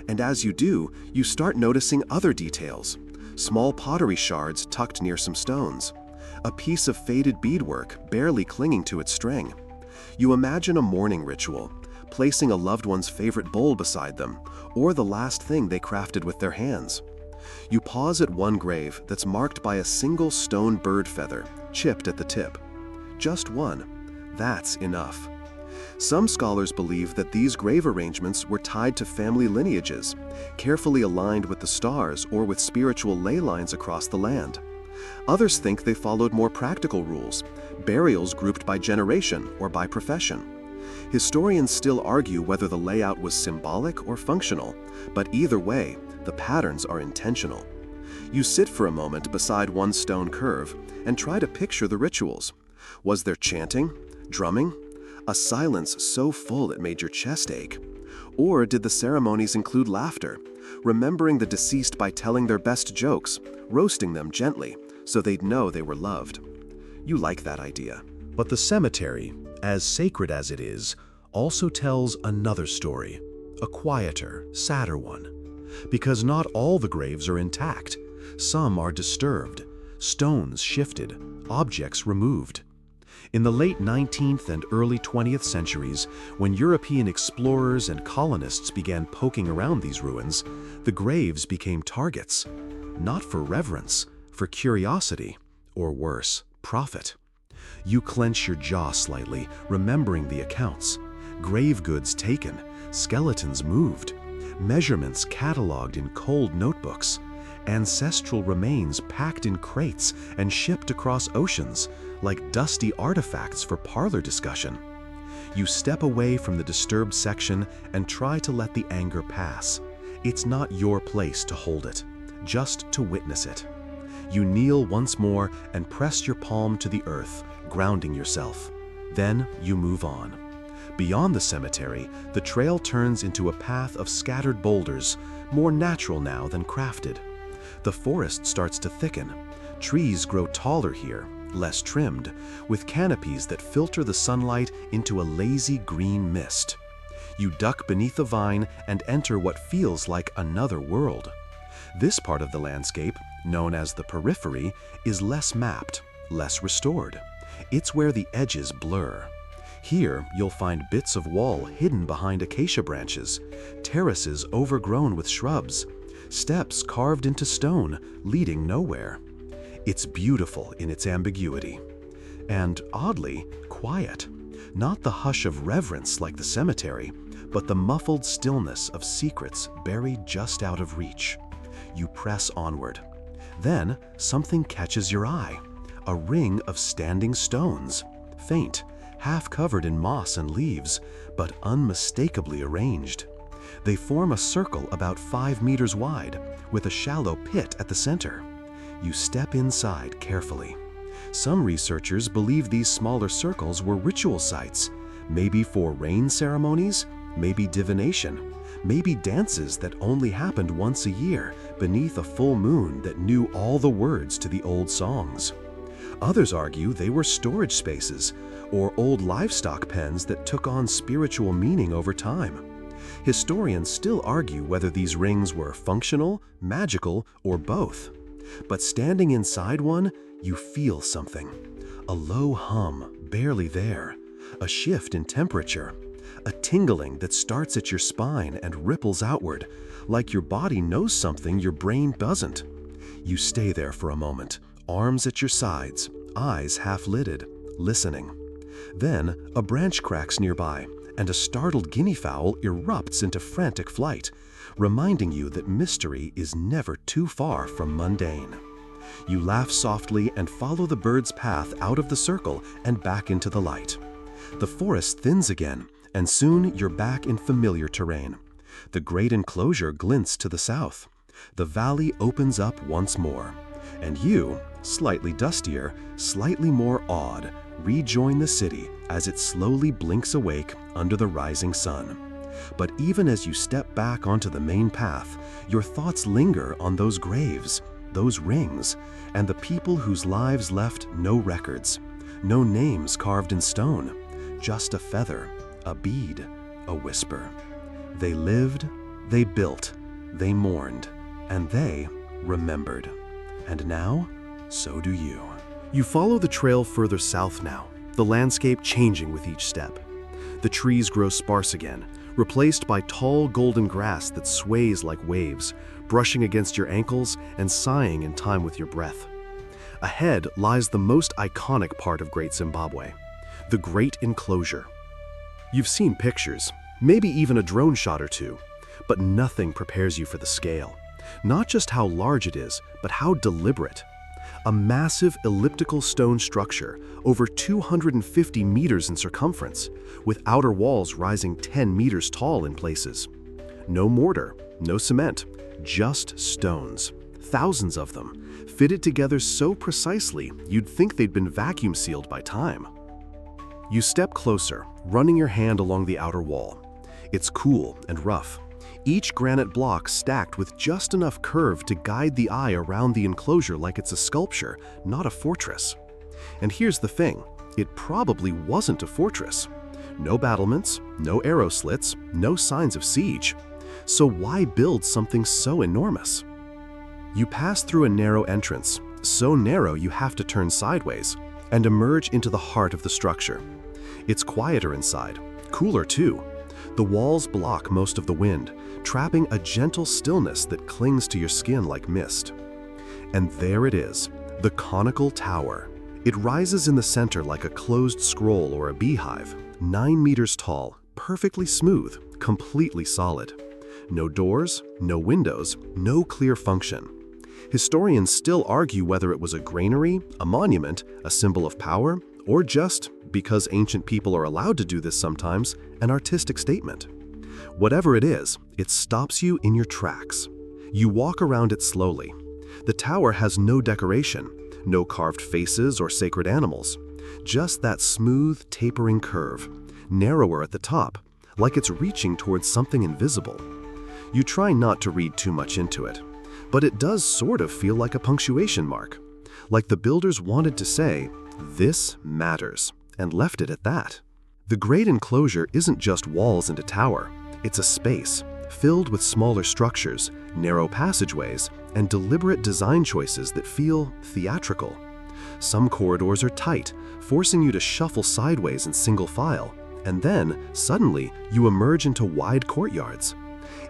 And as you do, you start noticing other details. Small pottery shards tucked near some stones. A piece of faded beadwork barely clinging to its string. You imagine a mourning ritual, placing a loved one's favorite bowl beside them, or the last thing they crafted with their hands. You pause at one grave that's marked by a single stone bird feather, chipped at the tip. Just one. That's enough. Some scholars believe that these grave arrangements were tied to family lineages, carefully aligned with the stars or with spiritual ley lines across the land. Others think they followed more practical rules, burials grouped by generation or by profession. Historians still argue whether the layout was symbolic or functional, but either way, the patterns are intentional. You sit for a moment beside one stone curve and try to picture the rituals. Was there chanting, drumming, a silence so full it made your chest ache? Or did the ceremonies include laughter, remembering the deceased by telling their best jokes, roasting them gently so they'd know they were loved? You like that idea. But the cemetery, as sacred as it is, also tells another story, a quieter, sadder one. Because not all the graves are intact. Some are disturbed, stones shifted, objects removed. In the late 19th and early 20th centuries, when European explorers and colonists began poking around these ruins, the graves became targets, not for reverence, for curiosity, or worse, profit. You clench your jaw slightly, remembering the accounts. Grave goods taken, skeletons moved, measurements cataloged in cold notebooks, ancestral remains packed in crates and shipped across oceans, like dusty artifacts for parlor discussion. You step away from the disturbed section and try to let the anger pass. It's not your place to hold it, just to witness it. You kneel once more and press your palm to the earth, grounding yourself. Then you move on. Beyond the cemetery, the trail turns into a path of scattered boulders, more natural now than crafted. The forest starts to thicken. Trees grow taller here, less trimmed, with canopies that filter the sunlight into a lazy green mist. You duck beneath a vine and enter what feels like another world. This part of the landscape, known as the periphery, is less mapped, less restored. It's where the edges blur. Here, you'll find bits of wall hidden behind acacia branches, terraces overgrown with shrubs, steps carved into stone, leading nowhere. It's beautiful in its ambiguity. And oddly, quiet. Not the hush of reverence like the cemetery, but the muffled stillness of secrets buried just out of reach. You press onward. Then, something catches your eye. A ring of standing stones, faint, half covered in moss and leaves, but unmistakably arranged. They form a circle about 5 meters wide, with a shallow pit at the center. You step inside carefully. Some researchers believe these smaller circles were ritual sites, maybe for rain ceremonies, maybe divination, maybe dances that only happened once a year beneath a full moon that knew all the words to the old songs. Others argue they were storage spaces or old livestock pens that took on spiritual meaning over time. Historians still argue whether these rings were functional, magical, or both. But standing inside one, you feel something. A low hum, barely there. A shift in temperature. A tingling that starts at your spine and ripples outward, like your body knows something your brain doesn't. You stay there for a moment, arms at your sides, eyes half-lidded, listening. Then, a branch cracks nearby, and a startled guinea fowl erupts into frantic flight, reminding you that mystery is never too far from mundane. You laugh softly and follow the bird's path out of the circle and back into the light. The forest thins again, and soon you're back in familiar terrain. The great enclosure glints to the south. The valley opens up once more, and you, slightly dustier, slightly more awed, rejoin the city as it slowly blinks awake under the rising sun. But even as you step back onto the main path, your thoughts linger on those graves, those rings, and the people whose lives left no records, no names carved in stone, just a feather, a bead, a whisper. They lived, they built, they mourned, and they remembered. And now, so do you. You follow the trail further south now, the landscape changing with each step. The trees grow sparse again, replaced by tall golden grass that sways like waves, brushing against your ankles and sighing in time with your breath. Ahead lies the most iconic part of Great Zimbabwe, the Great Enclosure. You've seen pictures, maybe even a drone shot or two, but nothing prepares you for the scale. Not just how large it is, but how deliberate. A massive elliptical stone structure, over 250 meters in circumference, with outer walls rising 10 meters tall in places. No mortar, no cement, just stones. Thousands of them, fitted together so precisely you'd think they'd been vacuum sealed by time. You step closer, running your hand along the outer wall. It's cool and rough. Each granite block stacked with just enough curve to guide the eye around the enclosure like it's a sculpture, not a fortress. And here's the thing, it probably wasn't a fortress. No battlements, no arrow slits, no signs of siege. So why build something so enormous? You pass through a narrow entrance, so narrow you have to turn sideways, and emerge into the heart of the structure. It's quieter inside, cooler too. The walls block most of the wind, trapping a gentle stillness that clings to your skin like mist. And there it is, the conical tower. It rises in the center like a closed scroll or a beehive, 9 meters tall, perfectly smooth, completely solid. No doors, no windows, no clear function. Historians still argue whether it was a granary, a monument, a symbol of power, or just, because ancient people are allowed to do this sometimes, an artistic statement. Whatever it is, it stops you in your tracks. You walk around it slowly. The tower has no decoration, no carved faces or sacred animals, just that smooth, tapering curve, narrower at the top, like it's reaching towards something invisible. You try not to read too much into it, but it does sort of feel like a punctuation mark, like the builders wanted to say, "This matters," and left it at that. The great enclosure isn't just walls and a tower, it's a space filled with smaller structures, narrow passageways, and deliberate design choices that feel theatrical. Some corridors are tight, forcing you to shuffle sideways in single file, and then, suddenly, you emerge into wide courtyards.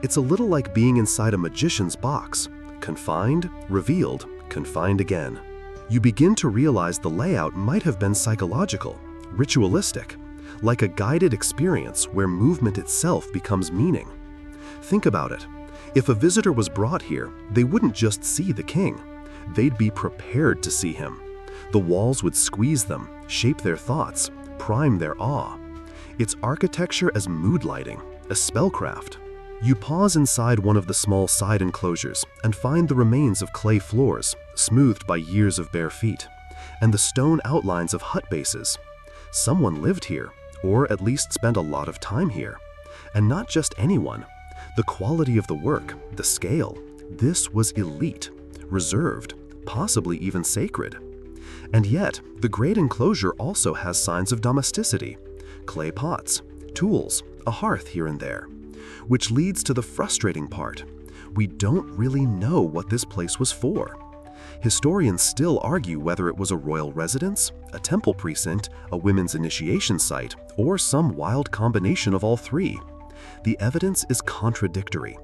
It's a little like being inside a magician's box, confined, revealed, confined again. You begin to realize the layout might have been psychological, ritualistic, like a guided experience where movement itself becomes meaning. Think about it. If a visitor was brought here, they wouldn't just see the king. They'd be prepared to see him. The walls would squeeze them, shape their thoughts, prime their awe. It's architecture as mood lighting, as spellcraft. You pause inside one of the small side enclosures and find the remains of clay floors, smoothed by years of bare feet, and the stone outlines of hut bases. Someone lived here, or at least spent a lot of time here. And not just anyone. The quality of the work, the scale, this was elite, reserved, possibly even sacred. And yet, the great enclosure also has signs of domesticity: clay pots, tools, a hearth here and there. Which leads to the frustrating part. We don't really know what this place was for. Historians still argue whether it was a royal residence, a temple precinct, a women's initiation site, or some wild combination of all three. The evidence is contradictory.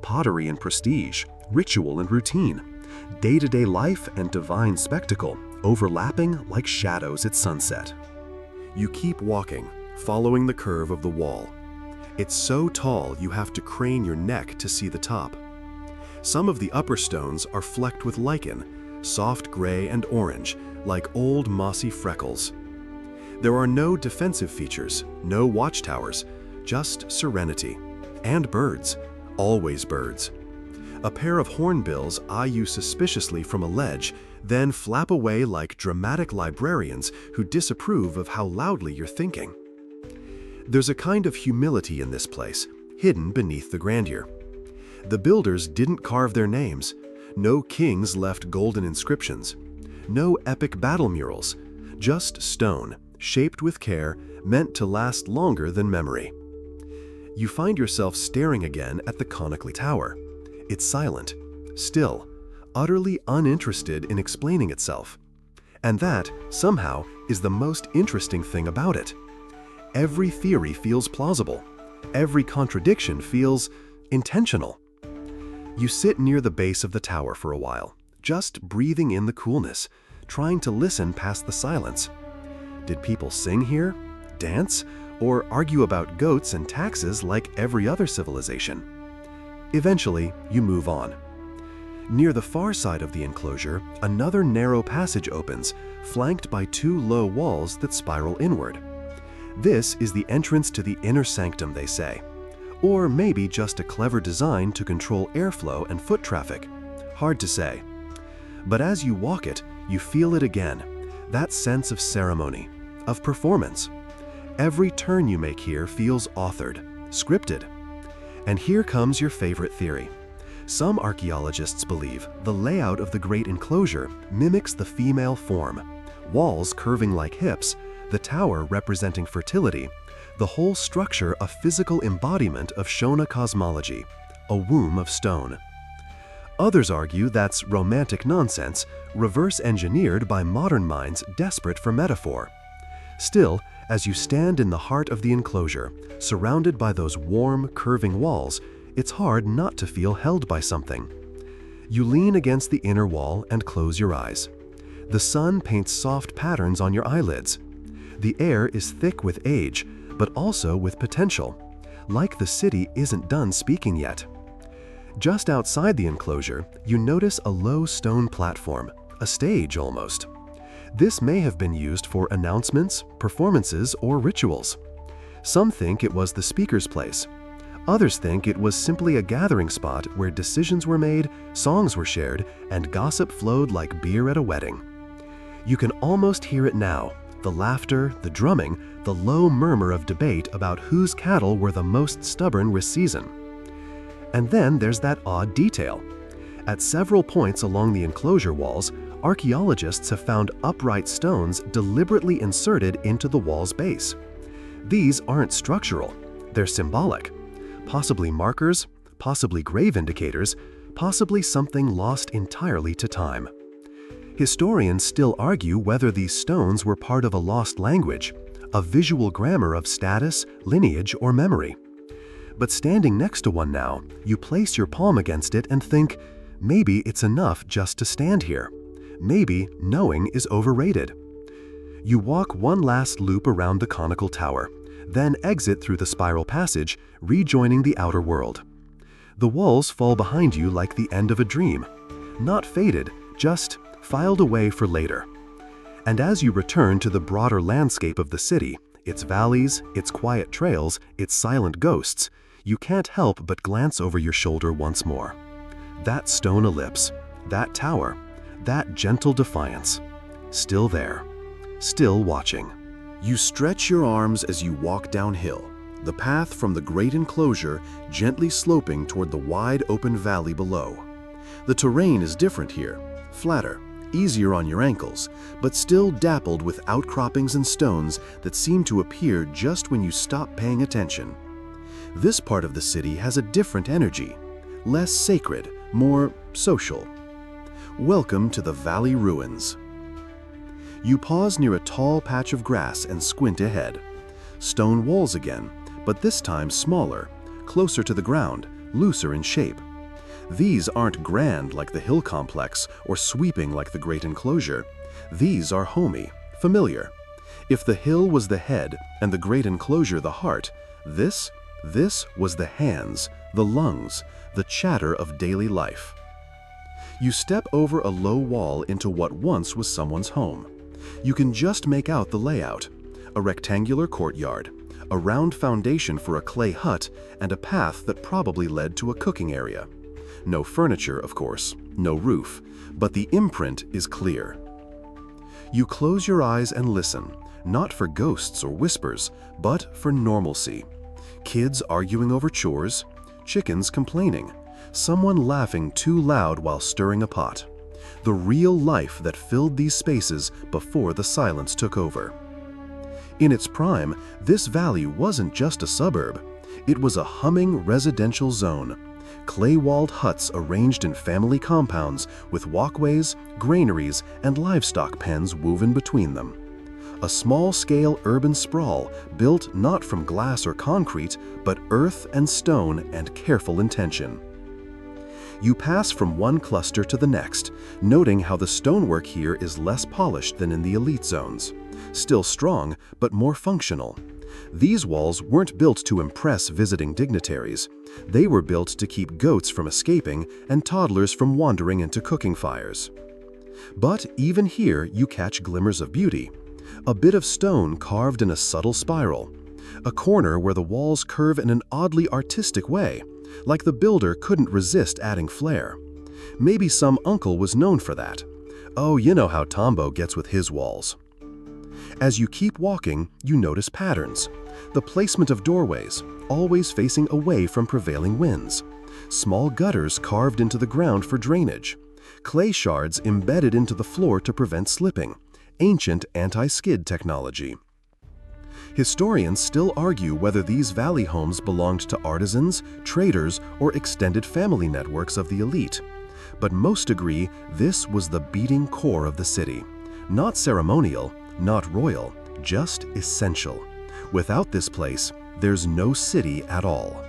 Pottery and prestige, ritual and routine, day-to-day life and divine spectacle, overlapping like shadows at sunset. You keep walking, following the curve of the wall. It's so tall you have to crane your neck to see the top. Some of the upper stones are flecked with lichen, soft gray and orange, like old mossy freckles. There are no defensive features, no watchtowers, just serenity. And birds, always birds. A pair of hornbills eye you suspiciously from a ledge, then flap away like dramatic librarians who disapprove of how loudly you're thinking. There's a kind of humility in this place, hidden beneath the grandeur. The builders didn't carve their names. No kings left golden inscriptions. No epic battle murals. Just stone, shaped with care, meant to last longer than memory. You find yourself staring again at the conical tower. It's silent, still, utterly uninterested in explaining itself. And that, somehow, is the most interesting thing about it. Every theory feels plausible. Every contradiction feels intentional. You sit near the base of the tower for a while, just breathing in the coolness, trying to listen past the silence. Did people sing here, dance, or argue about goats and taxes like every other civilization? Eventually, you move on. Near the far side of the enclosure, another narrow passage opens, flanked by two low walls that spiral inward. This is the entrance to the inner sanctum, they say. Or maybe just a clever design to control airflow and foot traffic. Hard to say. But as you walk it, you feel it again, that sense of ceremony, of performance. Every turn you make here feels authored, scripted. And here comes your favorite theory. Some archaeologists believe the layout of the great enclosure mimics the female form, walls curving like hips, the tower representing fertility, the whole structure a physical embodiment of Shona cosmology, a womb of stone. Others argue that's romantic nonsense, reverse-engineered by modern minds desperate for metaphor. Still, as you stand in the heart of the enclosure, surrounded by those warm, curving walls, it's hard not to feel held by something. You lean against the inner wall and close your eyes. The sun paints soft patterns on your eyelids. The air is thick with age, but also with potential, like the city isn't done speaking yet. Just outside the enclosure, you notice a low stone platform, a stage almost. This may have been used for announcements, performances, or rituals. Some think it was the speaker's place. Others think it was simply a gathering spot where decisions were made, songs were shared, and gossip flowed like beer at a wedding. You can almost hear it now, the laughter, the drumming, the low murmur of debate about whose cattle were the most stubborn this season. And then there's that odd detail. At several points along the enclosure walls, archaeologists have found upright stones deliberately inserted into the wall's base. These aren't structural, they're symbolic. Possibly markers, possibly grave indicators, possibly something lost entirely to time. Historians still argue whether these stones were part of a lost language, a visual grammar of status, lineage, or memory. But standing next to one now, you place your palm against it and think, maybe it's enough just to stand here. Maybe knowing is overrated. You walk one last loop around the conical tower, then exit through the spiral passage, rejoining the outer world. The walls fall behind you like the end of a dream. Not faded, just filed away for later. And as you return to the broader landscape of the city, its valleys, its quiet trails, its silent ghosts, you can't help but glance over your shoulder once more. That stone ellipse, that tower, that gentle defiance, still there, still watching. You stretch your arms as you walk downhill, the path from the great enclosure gently sloping toward the wide open valley below. The terrain is different here, flatter, easier on your ankles, but still dappled with outcroppings and stones that seem to appear just when you stop paying attention. This part of the city has a different energy, less sacred, more social. Welcome to the Valley Ruins. You pause near a tall patch of grass and squint ahead. Stone walls again, but this time smaller, closer to the ground, looser in shape. These aren't grand like the hill complex or sweeping like the great enclosure. These are homey, familiar. If the hill was the head and the great enclosure the heart, this was the hands, the lungs, the chatter of daily life. You step over a low wall into what once was someone's home. You can just make out the layout: a rectangular courtyard, a round foundation for a clay hut, and a path that probably led to a cooking area. No furniture, of course, no roof, but the imprint is clear. You close your eyes and listen, not for ghosts or whispers, but for normalcy. Kids arguing over chores, chickens complaining, someone laughing too loud while stirring a pot. The real life that filled these spaces before the silence took over. In its prime, this valley wasn't just a suburb. It was a humming residential zone. Clay-walled huts arranged in family compounds with walkways, granaries, and livestock pens woven between them. A small-scale urban sprawl built not from glass or concrete, but earth and stone and careful intention. You pass from one cluster to the next, noting how the stonework here is less polished than in the elite zones. Still strong, but more functional. These walls weren't built to impress visiting dignitaries. They were built to keep goats from escaping and toddlers from wandering into cooking fires. But even here you catch glimmers of beauty. A bit of stone carved in a subtle spiral. A corner where the walls curve in an oddly artistic way, like the builder couldn't resist adding flair. Maybe some uncle was known for that. Oh, you know how Tombo gets with his walls. As you keep walking, you notice patterns. The placement of doorways, always facing away from prevailing winds. Small gutters carved into the ground for drainage. Clay shards embedded into the floor to prevent slipping. Ancient anti-skid technology. Historians still argue whether these valley homes belonged to artisans, traders, or extended family networks of the elite. But most agree this was the beating core of the city. Not ceremonial, not royal, just essential. Without this place, there's no city at all.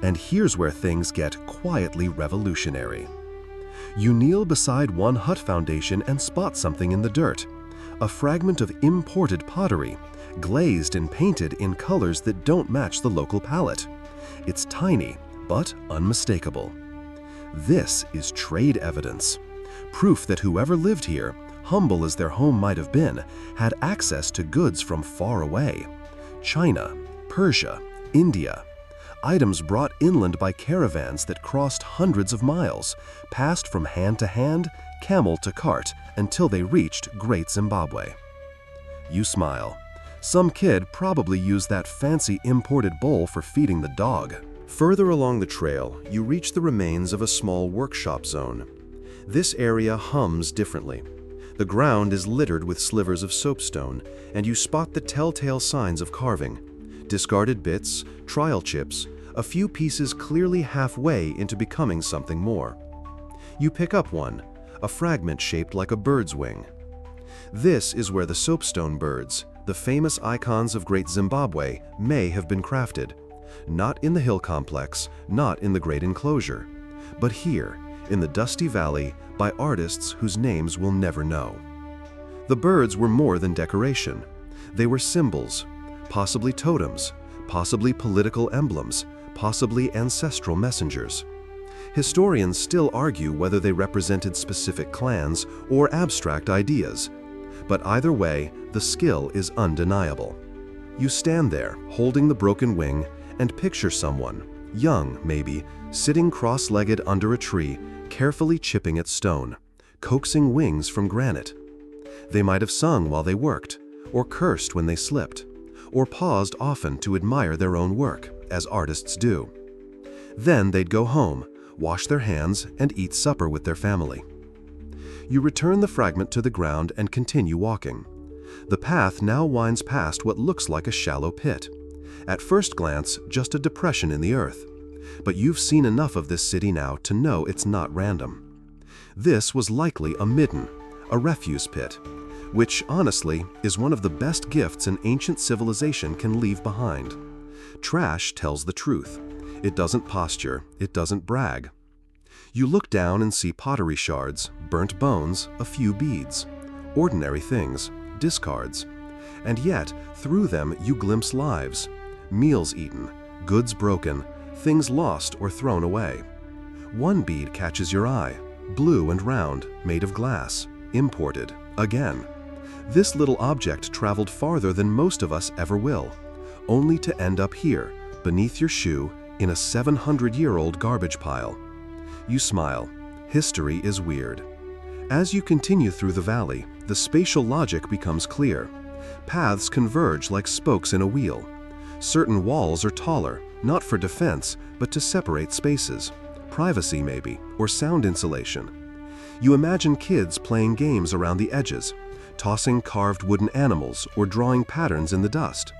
And here's where things get quietly revolutionary. You kneel beside one hut foundation and spot something in the dirt. A fragment of imported pottery, glazed and painted in colors that don't match the local palette. It's tiny, but unmistakable. This is trade evidence. Proof that whoever lived here, humble as their home might have been, had access to goods from far away. China, Persia, India. Items brought inland by caravans that crossed hundreds of miles, passed from hand to hand, camel to cart, until they reached Great Zimbabwe. You smile. Some kid probably used that fancy imported bowl for feeding the dog. Further along the trail, you reach the remains of a small workshop zone. This area hums differently. The ground is littered with slivers of soapstone, and you spot the telltale signs of carving. Discarded bits, trial chips, a few pieces clearly halfway into becoming something more. You pick up one, a fragment shaped like a bird's wing. This is where the soapstone birds, the famous icons of Great Zimbabwe, may have been crafted. Not in the hill complex, not in the great enclosure, but here, in the dusty valley, by artists whose names we'll never know. The birds were more than decoration. They were symbols, possibly totems, possibly political emblems, possibly ancestral messengers. Historians still argue whether they represented specific clans or abstract ideas. But either way, the skill is undeniable. You stand there, holding the broken wing, and picture someone, young maybe, sitting cross-legged under a tree, carefully chipping at stone, coaxing wings from granite. They might have sung while they worked, or cursed when they slipped, or paused often to admire their own work, as artists do. Then they'd go home, wash their hands, and eat supper with their family. You return the fragment to the ground and continue walking. The path now winds past what looks like a shallow pit. At first glance, just a depression in the earth. But you've seen enough of this city now to know it's not random. This was likely a midden, a refuse pit, which, honestly, is one of the best gifts an ancient civilization can leave behind. Trash tells the truth. It doesn't posture, it doesn't brag. You look down and see pottery shards, burnt bones, a few beads. Ordinary things, discards. And yet, through them you glimpse lives. Meals eaten, goods broken, things lost or thrown away. One bead catches your eye, blue and round, made of glass, imported, again. This little object traveled farther than most of us ever will, only to end up here, beneath your shoe, in a 700-year-old garbage pile. You smile. History is weird. As you continue through the valley, the spatial logic becomes clear. Paths converge like spokes in a wheel. Certain walls are taller, not for defense, but to separate spaces. Privacy maybe, or sound insulation. You imagine kids playing games around the edges, tossing carved wooden animals or drawing patterns in the dust.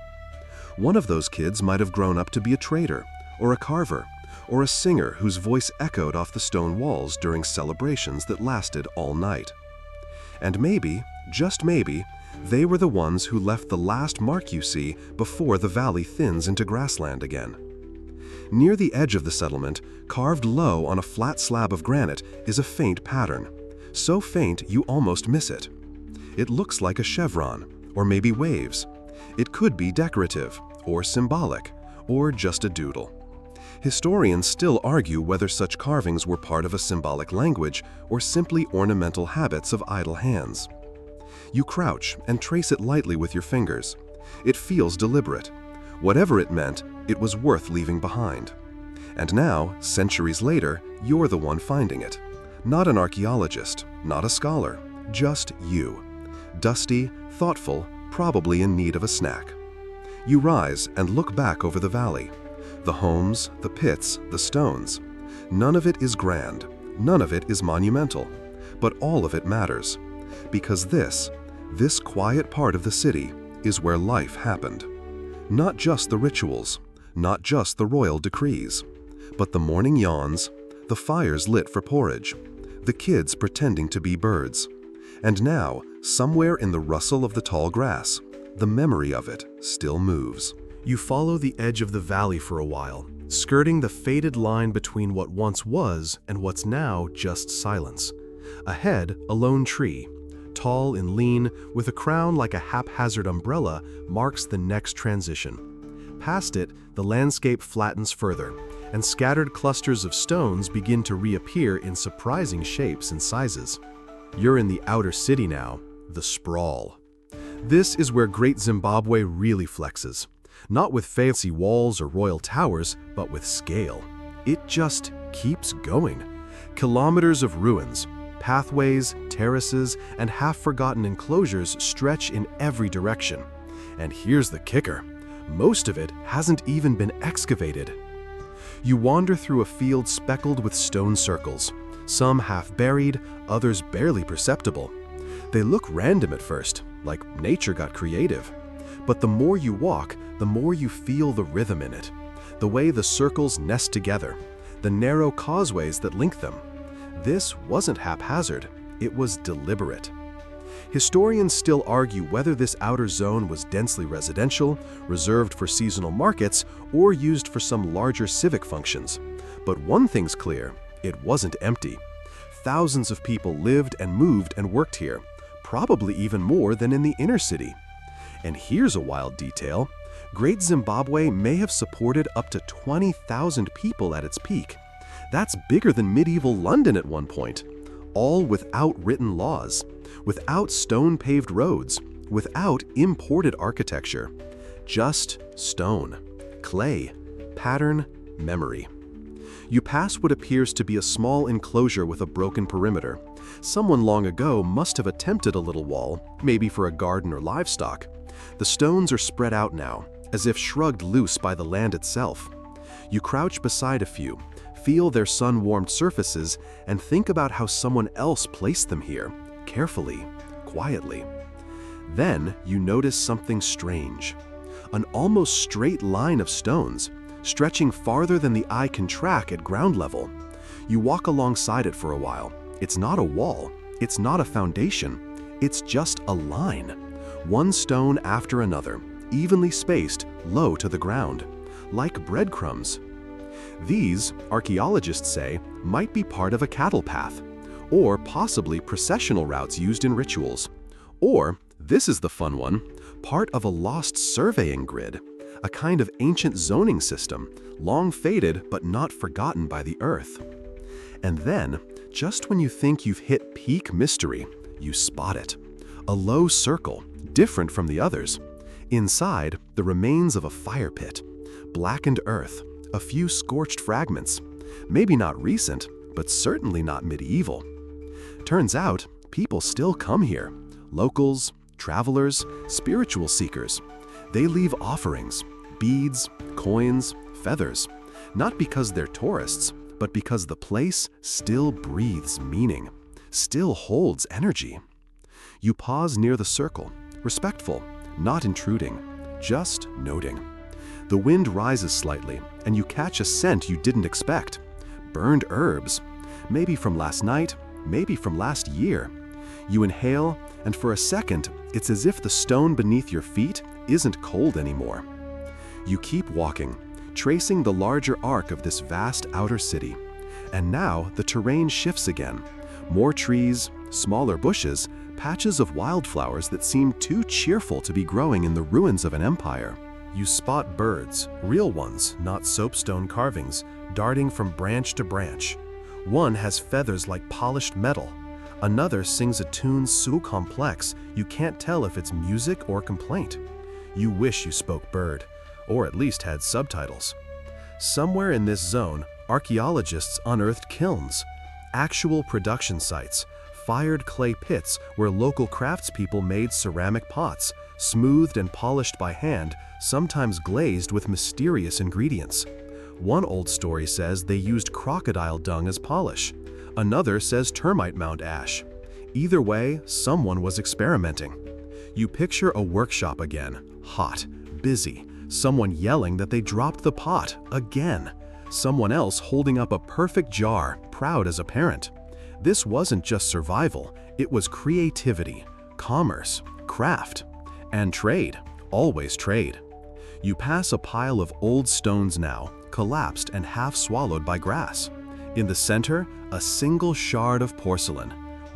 One of those kids might have grown up to be a trader, or a carver, or a singer whose voice echoed off the stone walls during celebrations that lasted all night. And maybe, just maybe, they were the ones who left the last mark you see before the valley thins into grassland again. Near the edge of the settlement, carved low on a flat slab of granite, is a faint pattern. So faint you almost miss it. It looks like a chevron, or maybe waves. It could be decorative, or symbolic, or just a doodle. Historians still argue whether such carvings were part of a symbolic language or simply ornamental habits of idle hands. You crouch and trace it lightly with your fingers. It feels deliberate. Whatever it meant, it was worth leaving behind. And now, centuries later, you're the one finding it. Not an archaeologist, not a scholar, just you. Dusty, thoughtful, probably in need of a snack. You rise and look back over the valley. The homes, the pits, the stones. None of it is grand, none of it is monumental, but all of it matters. Because this quiet part of the city is where life happened. Not just the rituals, not just the royal decrees, but the morning yawns, the fires lit for porridge, the kids pretending to be birds. And now, somewhere in the rustle of the tall grass, the memory of it still moves. You follow the edge of the valley for a while, skirting the faded line between what once was and what's now just silence. Ahead, a lone tree, tall and lean, with a crown like a haphazard umbrella, marks the next transition. Past it, the landscape flattens further, and scattered clusters of stones begin to reappear in surprising shapes and sizes. You're in the outer city now, the sprawl. This is where Great Zimbabwe really flexes. Not with fancy walls or royal towers, but with scale. It just keeps going. Kilometers of ruins, pathways, terraces, and half-forgotten enclosures stretch in every direction. And here's the kicker. Most of it hasn't even been excavated. You wander through a field speckled with stone circles, some half-buried, others barely perceptible. They look random at first, like nature got creative. But the more you walk, the more you feel the rhythm in it. The way the circles nest together, the narrow causeways that link them. This wasn't haphazard, it was deliberate. Historians still argue whether this outer zone was densely residential, reserved for seasonal markets, or used for some larger civic functions. But one thing's clear, it wasn't empty. Thousands of people lived and moved and worked here, probably even more than in the inner city. And here's a wild detail. Great Zimbabwe may have supported up to 20,000 people at its peak. That's bigger than medieval London at one point. All without written laws, without stone-paved roads, without imported architecture. Just stone, clay, pattern, memory. You pass what appears to be a small enclosure with a broken perimeter. Someone long ago must have attempted a little wall, maybe for a garden or livestock. The stones are spread out now, as if shrugged loose by the land itself. You crouch beside a few, feel their sun-warmed surfaces, and think about how someone else placed them here, carefully, quietly. Then you notice something strange. An almost straight line of stones, stretching farther than the eye can track at ground level. You walk alongside it for a while. It's not a wall, it's not a foundation, it's just a line. One stone after another, evenly spaced, low to the ground, like breadcrumbs. These, archaeologists say, might be part of a cattle path, or possibly processional routes used in rituals. Or, this is the fun one, part of a lost surveying grid, a kind of ancient zoning system, long faded but not forgotten by the earth. And then, just when you think you've hit peak mystery, you spot it. A low circle, different from the others. Inside, the remains of a fire pit, blackened earth, a few scorched fragments. Maybe not recent, but certainly not medieval. Turns out, people still come here. Locals, travelers, spiritual seekers. They leave offerings, beads, coins, feathers, not because they're tourists, but because the place still breathes meaning, still holds energy. You pause near the circle, respectful, not intruding, just noting. The wind rises slightly, and you catch a scent you didn't expect. Burned herbs, maybe from last night, maybe from last year. You inhale, and for a second, it's as if the stone beneath your feet isn't cold anymore. You keep walking, tracing the larger arc of this vast outer city. And now the terrain shifts again. More trees, smaller bushes, patches of wildflowers that seem too cheerful to be growing in the ruins of an empire. You spot birds, real ones, not soapstone carvings, darting from branch to branch. One has feathers like polished metal. Another sings a tune so complex you can't tell if it's music or complaint. You wish you spoke bird, or at least had subtitles. Somewhere in this zone, archaeologists unearthed kilns, actual production sites, fired clay pits where local craftspeople made ceramic pots, smoothed and polished by hand, sometimes glazed with mysterious ingredients. One old story says they used crocodile dung as polish. Another says termite mound ash. Either way, someone was experimenting. You picture a workshop again, hot, busy, someone yelling that they dropped the pot again. Someone else holding up a perfect jar, proud as a parent. This wasn't just survival, it was creativity, commerce, craft, and trade, always trade. You pass a pile of old stones now, collapsed and half swallowed by grass. In the center, a single shard of porcelain,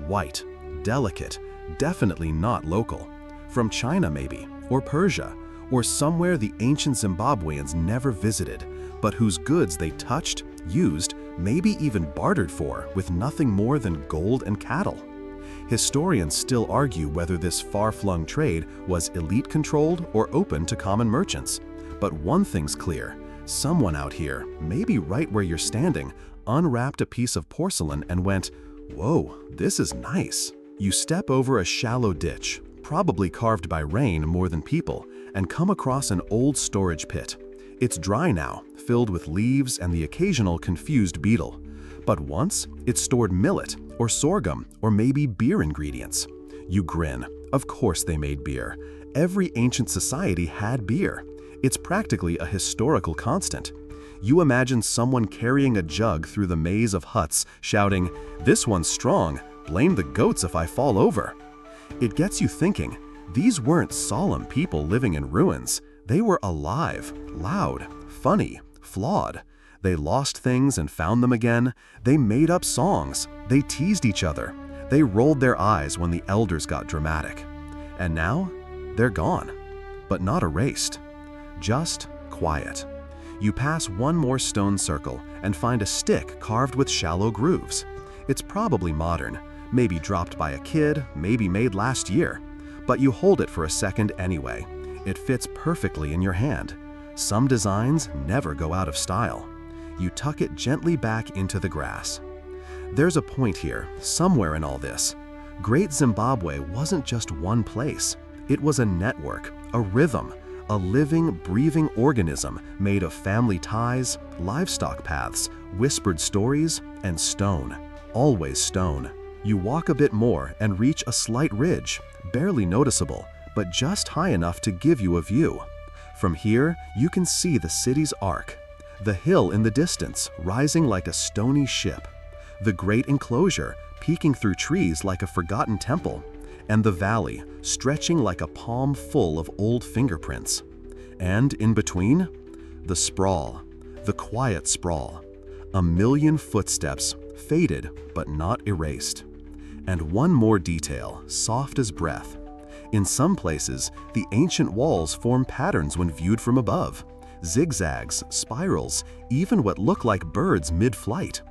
white, delicate, definitely not local. From China maybe, or Persia, or somewhere the ancient Zimbabweans never visited, but whose goods they touched, used, maybe even bartered for with nothing more than gold and cattle. Historians still argue whether this far-flung trade was elite-controlled or open to common merchants. But one thing's clear, someone out here, maybe right where you're standing, unwrapped a piece of porcelain and went, "Whoa, this is nice." You step over a shallow ditch, probably carved by rain more than people, and come across an old storage pit. It's dry now, filled with leaves and the occasional confused beetle. But once, it stored millet, or sorghum, or maybe beer ingredients. You grin. Of course they made beer. Every ancient society had beer. It's practically a historical constant. You imagine someone carrying a jug through the maze of huts, shouting, "This one's strong, blame the goats if I fall over." It gets you thinking, these weren't solemn people living in ruins. They were alive, loud, funny, flawed. They lost things and found them again. They made up songs. They teased each other. They rolled their eyes when the elders got dramatic. And now, they're gone. But not erased. Just quiet. You pass one more stone circle and find a stick carved with shallow grooves. It's probably modern, maybe dropped by a kid, maybe made last year. But you hold it for a second anyway. It fits perfectly in your hand. Some designs never go out of style. You tuck it gently back into the grass. There's a point here, somewhere in all this. Great Zimbabwe wasn't just one place. It was a network, a rhythm, a living, breathing organism made of family ties, livestock paths, whispered stories, and stone. Always stone. You walk a bit more and reach a slight ridge, barely noticeable, but just high enough to give you a view. From here, you can see the city's arc, the hill in the distance rising like a stony ship, the great enclosure peeking through trees like a forgotten temple, and the valley stretching like a palm full of old fingerprints. And in between, the sprawl, the quiet sprawl, a million footsteps, faded but not erased. And one more detail, soft as breath. In some places, the ancient walls form patterns when viewed from above. Zigzags, spirals, even what look like birds mid-flight.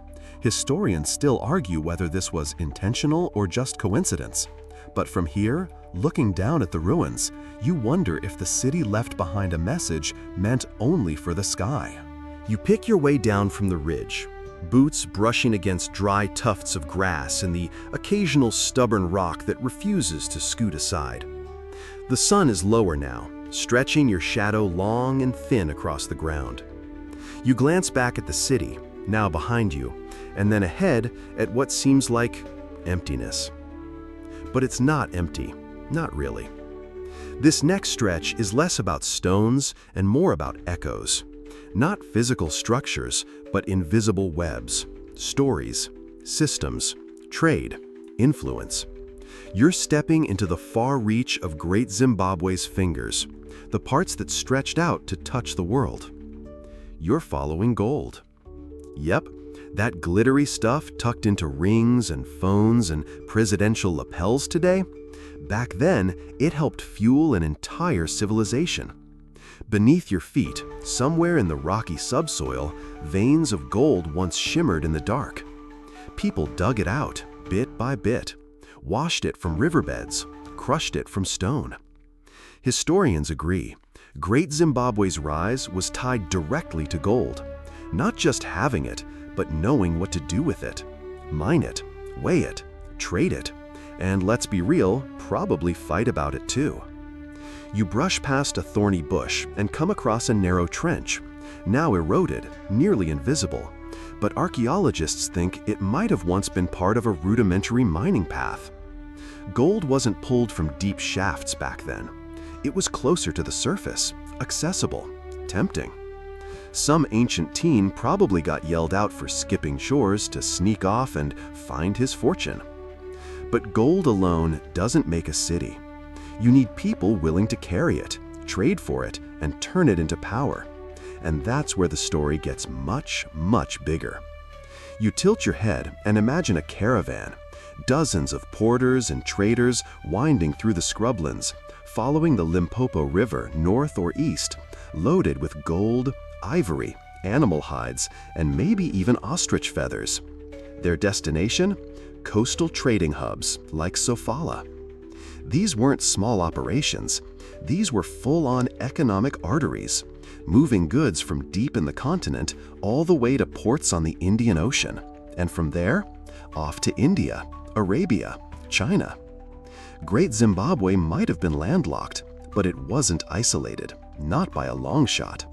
Historians still argue whether this was intentional or just coincidence. But from here, looking down at the ruins, you wonder if the city left behind a message meant only for the sky. You pick your way down from the ridge, boots brushing against dry tufts of grass and the occasional stubborn rock that refuses to scoot aside. The sun is lower now, stretching your shadow long and thin across the ground. You glance back at the city, now behind you, and then ahead at what seems like emptiness. But it's not empty, not really. This next stretch is less about stones and more about echoes. Not physical structures, but invisible webs, stories, systems, trade, influence. You're stepping into the far reach of Great Zimbabwe's fingers, the parts that stretched out to touch the world. You're following gold. Yep, that glittery stuff tucked into rings and phones and presidential lapels today, back then it helped fuel an entire civilization. Beneath your feet, somewhere in the rocky subsoil, veins of gold once shimmered in the dark. People dug it out, bit by bit, washed it from riverbeds, crushed it from stone. Historians agree, Great Zimbabwe's rise was tied directly to gold. Not just having it, but knowing what to do with it. Mine it, weigh it, trade it, and let's be real, probably fight about it too. You brush past a thorny bush and come across a narrow trench, now eroded, nearly invisible, but archaeologists think it might have once been part of a rudimentary mining path. Gold wasn't pulled from deep shafts back then. It was closer to the surface, accessible, tempting. Some ancient teen probably got yelled out for skipping chores to sneak off and find his fortune. But gold alone doesn't make a city. You need people willing to carry it, trade for it, and turn it into power. And that's where the story gets much, much bigger. You tilt your head and imagine a caravan, dozens of porters and traders winding through the scrublands, following the Limpopo River north or east, loaded with gold, ivory, animal hides, and maybe even ostrich feathers. Their destination? Coastal trading hubs like Sofala. These weren't small operations. These were full-on economic arteries, moving goods from deep in the continent all the way to ports on the Indian Ocean, and from there, off to India, Arabia, China. Great Zimbabwe might have been landlocked, but it wasn't isolated, not by a long shot.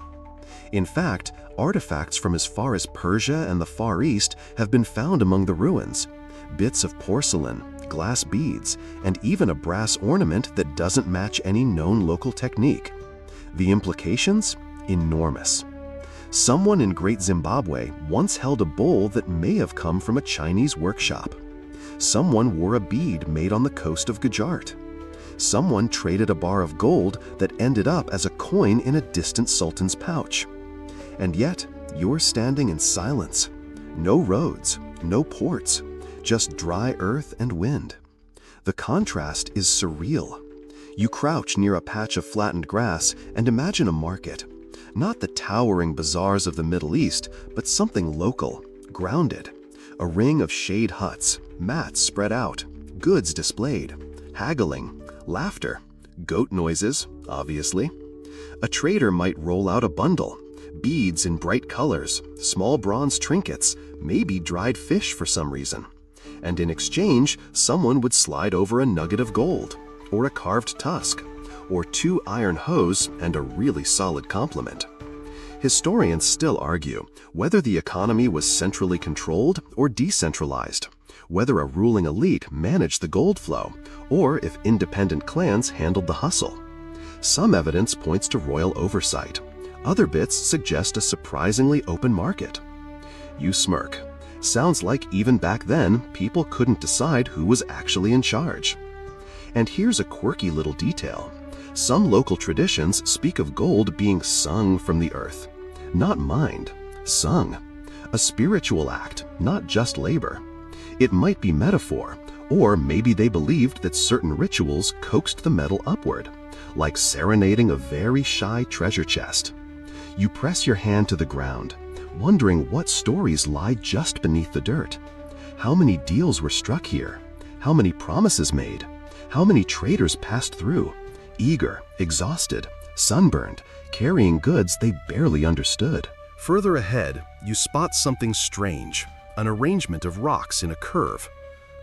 In fact, artifacts from as far as Persia and the Far East have been found among the ruins. Bits of porcelain, glass beads, and even a brass ornament that doesn't match any known local technique. The implications? Enormous. Someone in Great Zimbabwe once held a bowl that may have come from a Chinese workshop. Someone wore a bead made on the coast of Gujarat. Someone traded a bar of gold that ended up as a coin in a distant sultan's pouch. And yet, you're standing in silence. No roads, no ports, just dry earth and wind. The contrast is surreal. You crouch near a patch of flattened grass and imagine a market. Not the towering bazaars of the Middle East, but something local, grounded. A ring of shade huts, mats spread out, goods displayed, haggling, laughter, goat noises, obviously. A trader might roll out a bundle, beads in bright colors, small bronze trinkets, maybe dried fish for some reason. And in exchange, someone would slide over a nugget of gold, or a carved tusk, or 2 iron hose and a really solid complement. Historians still argue whether the economy was centrally controlled or decentralized, whether a ruling elite managed the gold flow, or if independent clans handled the hustle. Some evidence points to royal oversight. Other bits suggest a surprisingly open market. You smirk. Sounds like even back then, people couldn't decide who was actually in charge. And here's a quirky little detail. Some local traditions speak of gold being sung from the earth. Not mined, sung. A spiritual act, not just labor. It might be metaphor, or maybe they believed that certain rituals coaxed the metal upward, like serenading a very shy treasure chest. You press your hand to the ground, wondering what stories lie just beneath the dirt. How many deals were struck here? How many promises made? How many traders passed through? Eager, exhausted, sunburned, carrying goods they barely understood. Further ahead, you spot something strange, an arrangement of rocks in a curve.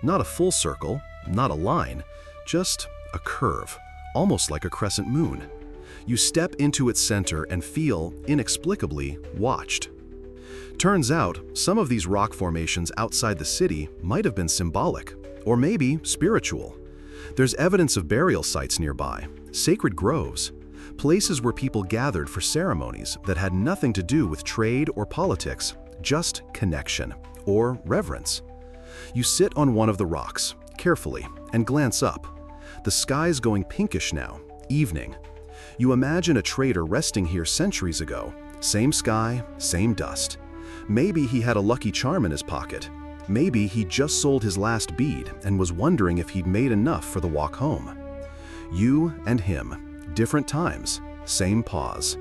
Not a full circle, not a line, just a curve, almost like a crescent moon. You step into its center and feel, inexplicably, watched. Turns out, some of these rock formations outside the city might have been symbolic, or maybe spiritual. There's evidence of burial sites nearby, sacred groves, places where people gathered for ceremonies that had nothing to do with trade or politics, just connection, or reverence. You sit on one of the rocks, carefully, and glance up. The sky's going pinkish now, evening. You imagine a trader resting here centuries ago, same sky, same dust. Maybe he had a lucky charm in his pocket. Maybe he just sold his last bead and was wondering if he'd made enough for the walk home. You and him, different times, same pause.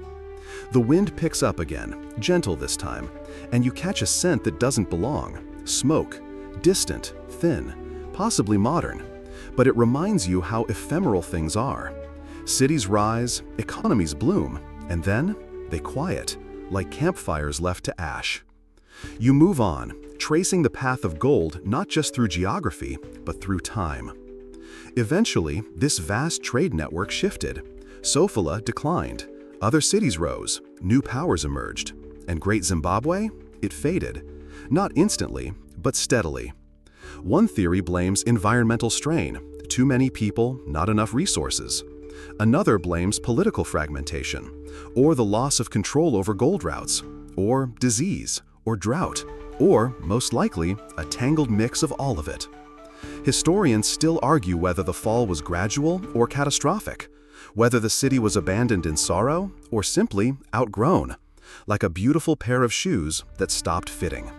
The wind picks up again, gentle this time, and you catch a scent that doesn't belong. Smoke, distant, thin, possibly modern, but it reminds you how ephemeral things are. Cities rise, economies bloom, and then they quiet, like campfires left to ash. You move on, tracing the path of gold not just through geography, but through time. Eventually, this vast trade network shifted. Sofala declined, other cities rose, new powers emerged, and Great Zimbabwe? It faded. Not instantly, but steadily. One theory blames environmental strain, too many people, not enough resources. Another blames political fragmentation, or the loss of control over gold routes, or disease, or drought, or, most likely, a tangled mix of all of it. Historians still argue whether the fall was gradual or catastrophic, whether the city was abandoned in sorrow or simply outgrown, like a beautiful pair of shoes that stopped fitting.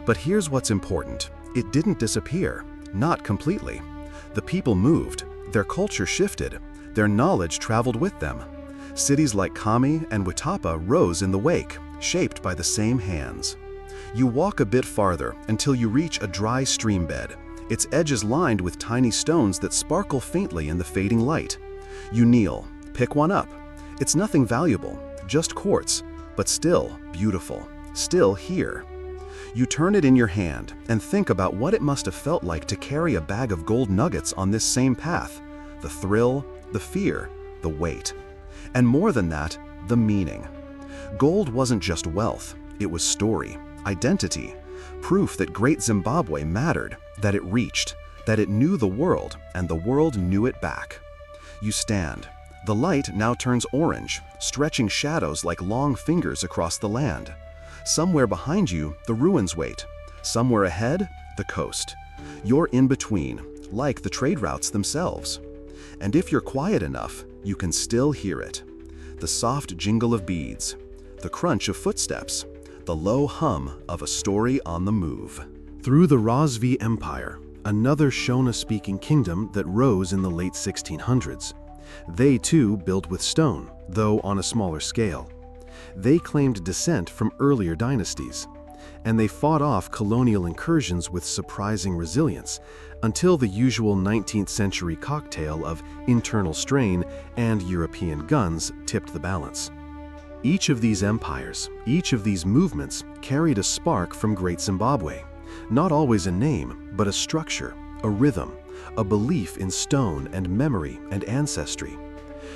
But here's what's important. It didn't disappear, not completely. The people moved, their culture shifted, their knowledge traveled with them. Cities like Kami and Witapa rose in the wake, shaped by the same hands. You walk a bit farther until you reach a dry stream bed, its edges lined with tiny stones that sparkle faintly in the fading light. You kneel, pick one up. It's nothing valuable, just quartz, but still beautiful, still here. You turn it in your hand and think about what it must have felt like to carry a bag of gold nuggets on this same path. The thrill, the fear, the weight. And more than that, the meaning. Gold wasn't just wealth, it was story, identity, proof that Great Zimbabwe mattered, that it reached, that it knew the world, and the world knew it back. You stand. The light now turns orange, stretching shadows like long fingers across the land. Somewhere behind you, the ruins wait. Somewhere ahead, the coast. You're in between, like the trade routes themselves. And if you're quiet enough, you can still hear it. The soft jingle of beads, the crunch of footsteps, the low hum of a story on the move. Through the Rosvi Empire, another Shona-speaking kingdom that rose in the late 1600s. They too built with stone, though on a smaller scale. They claimed descent from earlier dynasties, and they fought off colonial incursions with surprising resilience until the usual 19th century cocktail of internal strain and European guns tipped the balance. Each of these empires, each of these movements carried a spark from Great Zimbabwe, not always a name, but a structure, a rhythm, a belief in stone and memory and ancestry.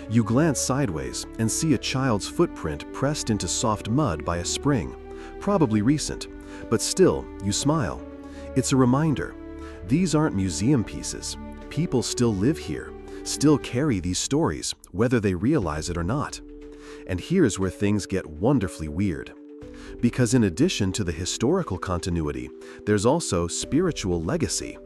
You glance sideways and see a child's footprint pressed into soft mud by a spring, probably recent, but still, you smile. It's a reminder. These aren't museum pieces. People still live here, still carry these stories, whether they realize it or not. And here's where things get wonderfully weird. Because in addition to the historical continuity, there's also spiritual legacy.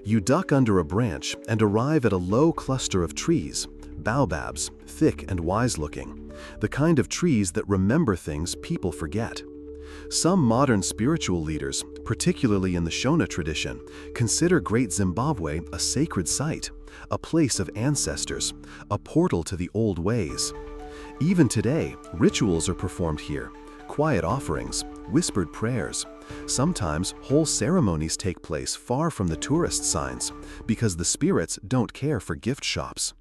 You duck under a branch and arrive at a low cluster of trees, baobabs, thick and wise-looking, the kind of trees that remember things people forget. Some modern spiritual leaders, particularly in the Shona tradition, consider Great Zimbabwe a sacred site, a place of ancestors, a portal to the old ways. Even today, rituals are performed here, quiet offerings, whispered prayers. Sometimes whole ceremonies take place far from the tourist signs, because the spirits don't care for gift shops.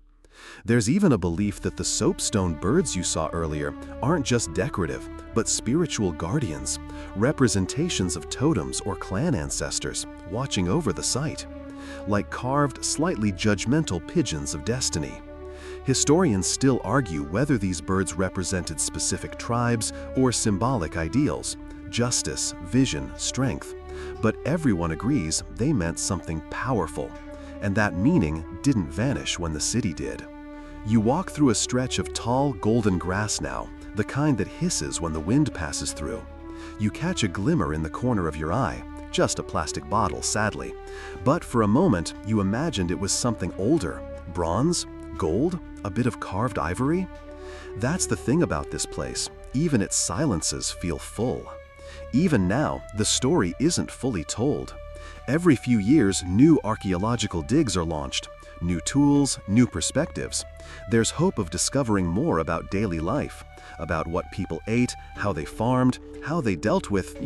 There's even a belief that the soapstone birds you saw earlier aren't just decorative, but spiritual guardians, representations of totems or clan ancestors watching over the site, like carved, slightly judgmental pigeons of destiny. Historians still argue whether these birds represented specific tribes or symbolic ideals, justice, vision, strength, but everyone agrees they meant something powerful, and that meaning didn't vanish when the city did. You walk through a stretch of tall, golden grass now, the kind that hisses when the wind passes through. You catch a glimmer in the corner of your eye, just a plastic bottle, sadly. But for a moment, you imagined it was something older, bronze, gold, a bit of carved ivory. That's the thing about this place, even its silences feel full. Even now, the story isn't fully told. Every few years, new archaeological digs are launched. New tools, new perspectives. There's hope of discovering more about daily life, about what people ate, how they farmed, how they dealt with,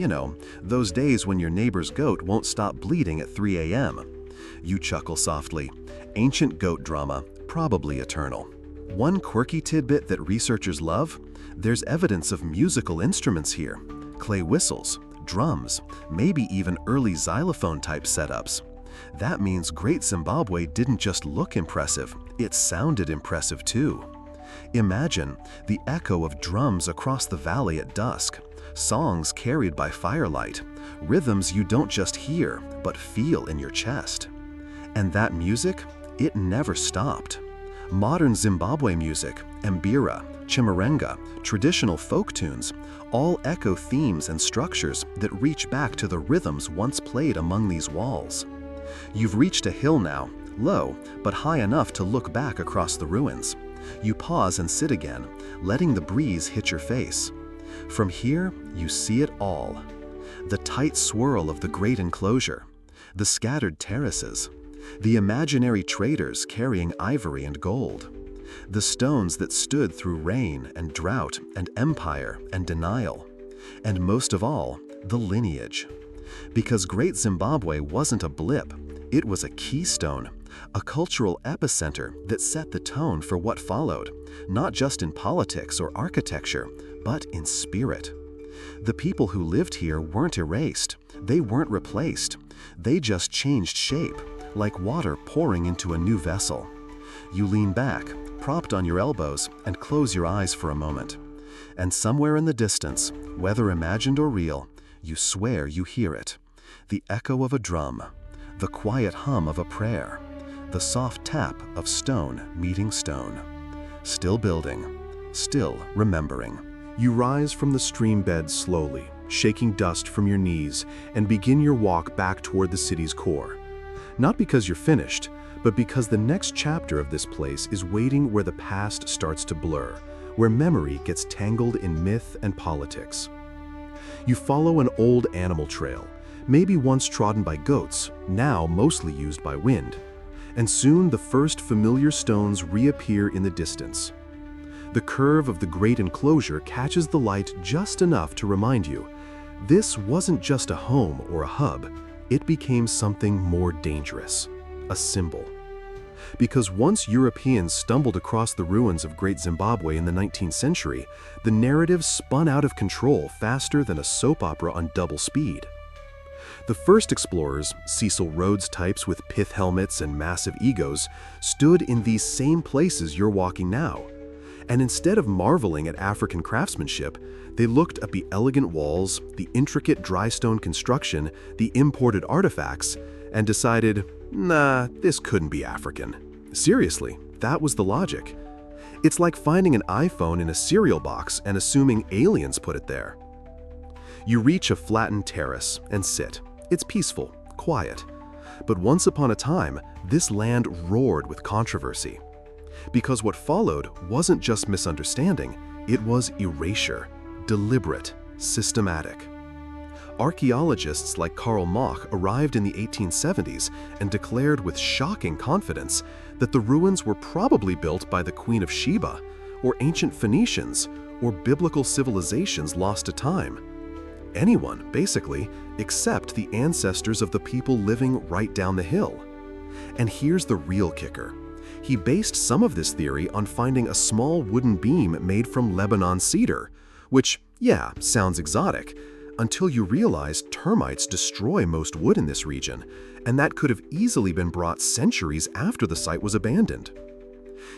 those days when your neighbor's goat won't stop bleeding at 3 a.m. You chuckle softly. Ancient goat drama, probably eternal. One quirky tidbit that researchers love? There's evidence of musical instruments here. Clay whistles, drums, maybe even early xylophone-type setups. That means Great Zimbabwe didn't just look impressive, it sounded impressive too. Imagine the echo of drums across the valley at dusk, songs carried by firelight, rhythms you don't just hear, but feel in your chest. And that music, it never stopped. Modern Zimbabwe music, mbira, chimurenga, traditional folk tunes, all echo themes and structures that reach back to the rhythms once played among these walls. You've reached a hill now, low, but high enough to look back across the ruins. You pause and sit again, letting the breeze hit your face. From here, you see it all. The tight swirl of the great enclosure, the scattered terraces, the imaginary traders carrying ivory and gold, the stones that stood through rain and drought and empire and denial, and most of all, the lineage. Because Great Zimbabwe wasn't a blip, it was a keystone, a cultural epicenter that set the tone for what followed, not just in politics or architecture, but in spirit. The people who lived here weren't erased, they weren't replaced, they just changed shape, like water pouring into a new vessel. You lean back, propped on your elbows, and close your eyes for a moment. And somewhere in the distance, whether imagined or real, you swear you hear it. The echo of a drum, the quiet hum of a prayer, the soft tap of stone meeting stone. Still building, still remembering. You rise from the stream bed slowly, shaking dust from your knees, and begin your walk back toward the city's core. Not because you're finished, but because the next chapter of this place is waiting where the past starts to blur, where memory gets tangled in myth and politics. You follow an old animal trail, maybe once trodden by goats, now mostly used by wind. And soon the first familiar stones reappear in the distance. The curve of the great enclosure catches the light just enough to remind you, this wasn't just a home or a hub, it became something more dangerous, a symbol. Because once Europeans stumbled across the ruins of Great Zimbabwe in the 19th century, the narrative spun out of control faster than a soap opera on double speed. The first explorers, Cecil Rhodes types with pith helmets and massive egos, stood in these same places you're walking now, And instead of marveling at African craftsmanship, they looked at the elegant walls, the intricate dry stone construction, the imported artifacts, and decided, nah, this couldn't be African. Seriously, that was the logic. It's like finding an iPhone in a cereal box and assuming aliens put it there. You reach a flattened terrace and sit. It's peaceful, quiet. But once upon a time, this land roared with controversy. Because what followed wasn't just misunderstanding, it was erasure, deliberate, systematic. Archaeologists like Karl Mach arrived in the 1870s and declared with shocking confidence that the ruins were probably built by the Queen of Sheba, or ancient Phoenicians, or biblical civilizations lost to time. Anyone, basically, except the ancestors of the people living right down the hill. And here's the real kicker. He based some of this theory on finding a small wooden beam made from Lebanon cedar, which, yeah, sounds exotic, until you realize termites destroy most wood in this region, and that could have easily been brought centuries after the site was abandoned.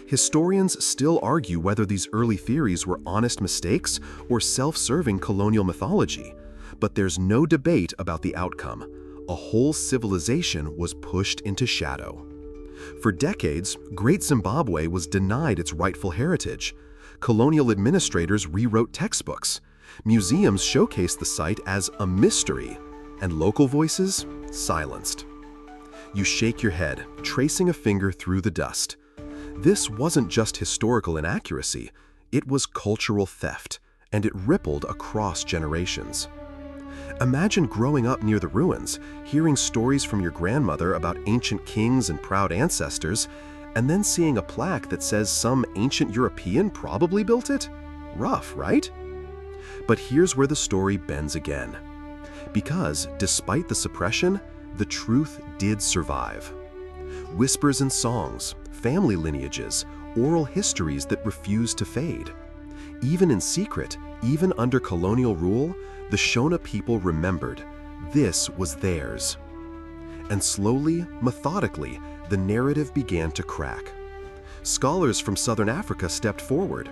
Historians still argue whether these early theories were honest mistakes or self-serving colonial mythology, but there's no debate about the outcome. A whole civilization was pushed into shadow. For decades, Great Zimbabwe was denied its rightful heritage. Colonial administrators rewrote textbooks. Museums showcased the site as a mystery, and local voices silenced. You shake your head, tracing a finger through the dust. This wasn't just historical inaccuracy, it was cultural theft, and it rippled across generations. Imagine growing up near the ruins, hearing stories from your grandmother about ancient kings and proud ancestors, and then seeing a plaque that says some ancient European probably built it? Rough, right? But here's where the story bends again. Because, despite the suppression, the truth did survive. Whispers and songs, family lineages, oral histories that refused to fade. Even in secret, even under colonial rule, the Shona people remembered this was theirs. And slowly, methodically, the narrative began to crack. Scholars from Southern Africa stepped forward.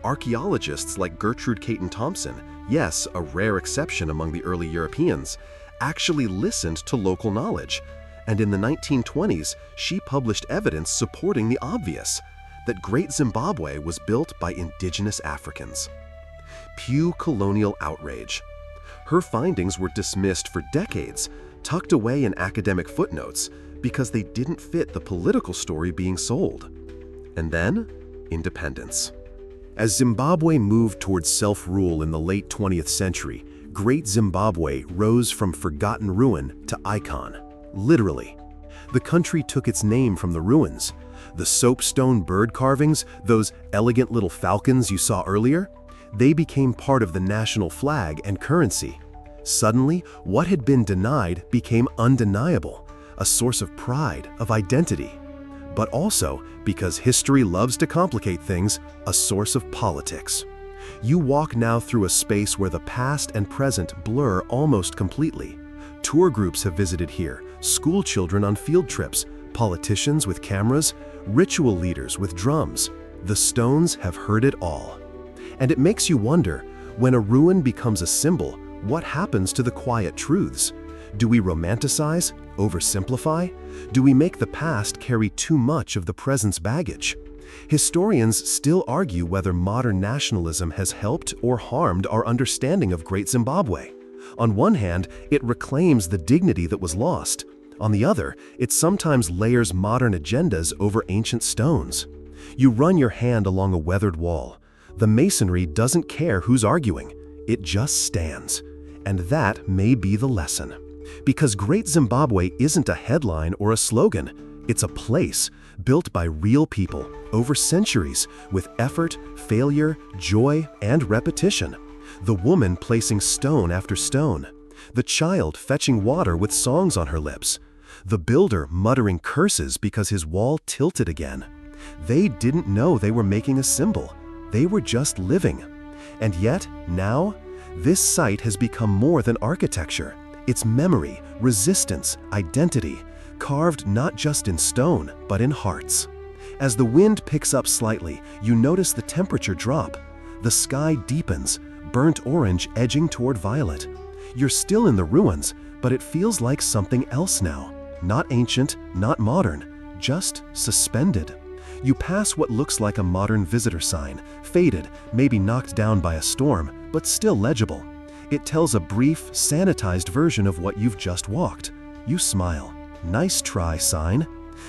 Archaeologists like Gertrude Caton Thompson, yes, a rare exception among the early Europeans, actually listened to local knowledge. And in the 1920s, she published evidence supporting the obvious, that Great Zimbabwe was built by indigenous Africans. Pew colonial outrage. Her findings were dismissed for decades, tucked away in academic footnotes, because they didn't fit the political story being sold. And then, independence. As Zimbabwe moved towards self-rule in the late 20th century, Great Zimbabwe rose from forgotten ruin to icon, literally. The country took its name from the ruins. The soapstone bird carvings, those elegant little falcons you saw earlier, they became part of the national flag and currency. Suddenly, what had been denied became undeniable, a source of pride, of identity. But also, because history loves to complicate things, a source of politics. You walk now through a space where the past and present blur almost completely. Tour groups have visited here, school children on field trips, politicians with cameras, ritual leaders with drums. The stones have heard it all. And it makes you wonder, when a ruin becomes a symbol, what happens to the quiet truths? Do we romanticize, oversimplify? Do we make the past carry too much of the present's baggage? Historians still argue whether modern nationalism has helped or harmed our understanding of Great Zimbabwe. On one hand, it reclaims the dignity that was lost. On the other, it sometimes layers modern agendas over ancient stones. You run your hand along a weathered wall. The masonry doesn't care who's arguing. It just stands. And that may be the lesson. Because Great Zimbabwe isn't a headline or a slogan. It's a place built by real people over centuries with effort, failure, joy, and repetition. The woman placing stone after stone. The child fetching water with songs on her lips. The builder muttering curses because his wall tilted again. They didn't know they were making a symbol. They were just living. And yet, now, this site has become more than architecture. It's memory, resistance, identity, carved not just in stone, but in hearts. As the wind picks up slightly, you notice the temperature drop. The sky deepens, burnt orange edging toward violet. You're still in the ruins, but it feels like something else now. Not ancient, not modern, just suspended. You pass what looks like a modern visitor sign, faded, maybe knocked down by a storm, but still legible. It tells a brief, sanitized version of what you've just walked. You smile. Nice try, sign.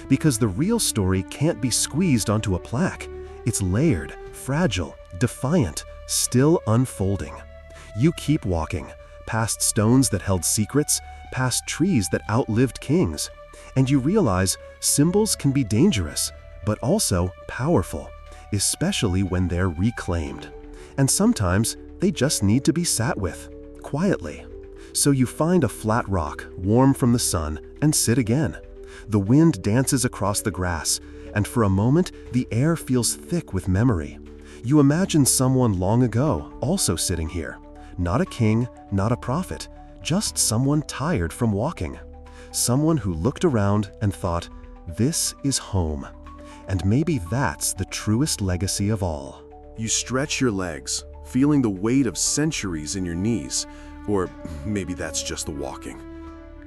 Because the real story can't be squeezed onto a plaque. It's layered, fragile, defiant, still unfolding. You keep walking, past stones that held secrets, past trees that outlived kings. And you realize symbols can be dangerous, but also powerful, especially when they're reclaimed. And sometimes they just need to be sat with, quietly. So you find a flat rock, warm from the sun, and sit again. The wind dances across the grass, and for a moment, the air feels thick with memory. You imagine someone long ago also sitting here. Not a king, not a prophet, just someone tired from walking. Someone who looked around and thought, "This is home." And maybe that's the truest legacy of all. You stretch your legs, feeling the weight of centuries in your knees, or maybe that's just the walking.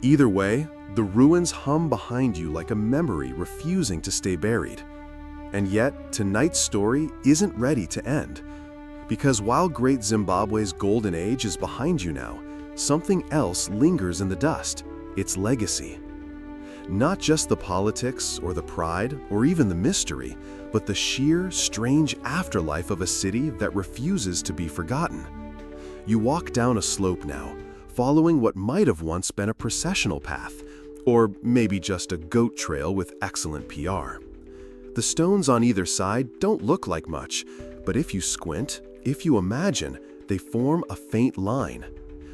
Either way, the ruins hum behind you like a memory refusing to stay buried. And yet, tonight's story isn't ready to end. Because while Great Zimbabwe's golden age is behind you now, something else lingers in the dust, its legacy. Not just the politics or the pride or even the mystery, but the sheer, strange afterlife of a city that refuses to be forgotten. You walk down a slope now, following what might have once been a processional path, or maybe just a goat trail with excellent PR. The stones on either side don't look like much, but if you squint, if you imagine, they form a faint line.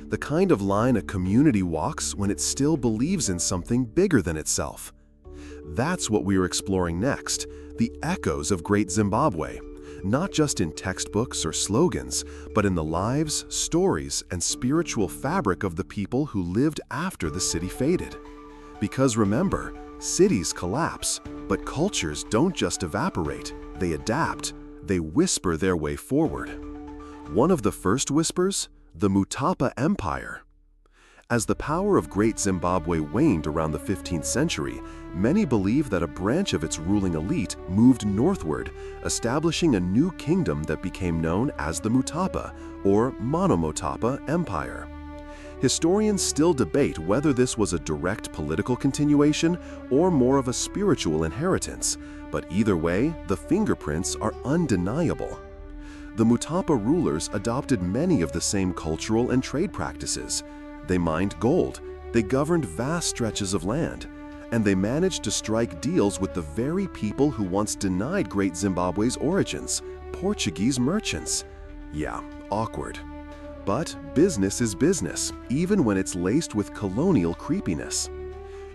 The kind of line a community walks when it still believes in something bigger than itself. That's what we are exploring next, the echoes of Great Zimbabwe, not just in textbooks or slogans, but in the lives, stories, and spiritual fabric of the people who lived after the city faded. Because remember, cities collapse, but cultures don't just evaporate, they adapt, they whisper their way forward. One of the first whispers? The Mutapa Empire. As the power of Great Zimbabwe waned around the 15th century, many believe that a branch of its ruling elite moved northward, establishing a new kingdom that became known as the Mutapa, or Monomotapa Empire. Historians still debate whether this was a direct political continuation or more of a spiritual inheritance, but either way, the fingerprints are undeniable. The Mutapa rulers adopted many of the same cultural and trade practices. They mined gold, they governed vast stretches of land, and they managed to strike deals with the very people who once denied Great Zimbabwe's origins, Portuguese merchants. Yeah, awkward. But business is business, even when it's laced with colonial creepiness.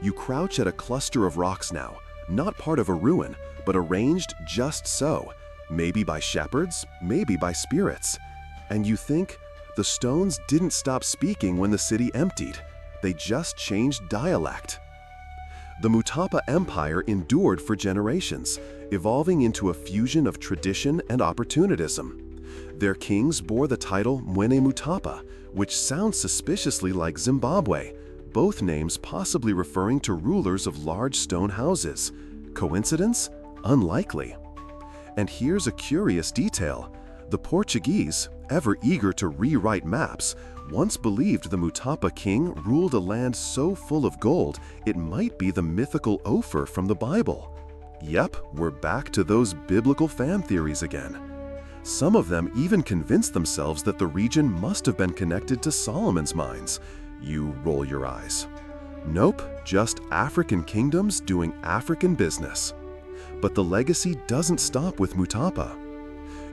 You crouch at a cluster of rocks now, not part of a ruin, but arranged just so. Maybe by shepherds, maybe by spirits. And you think, the stones didn't stop speaking when the city emptied. They just changed dialect. The Mutapa Empire endured for generations, evolving into a fusion of tradition and opportunism. Their kings bore the title Mwene Mutapa, which sounds suspiciously like Zimbabwe, both names possibly referring to rulers of large stone houses. Coincidence? Unlikely. And here's a curious detail. The Portuguese, ever eager to rewrite maps, once believed the Mutapa king ruled a land so full of gold it might be the mythical Ophir from the Bible. Yep, we're back to those biblical fan theories again. Some of them even convinced themselves that the region must have been connected to Solomon's mines. You roll your eyes. Nope, just African kingdoms doing African business. But the legacy doesn't stop with Mutapa.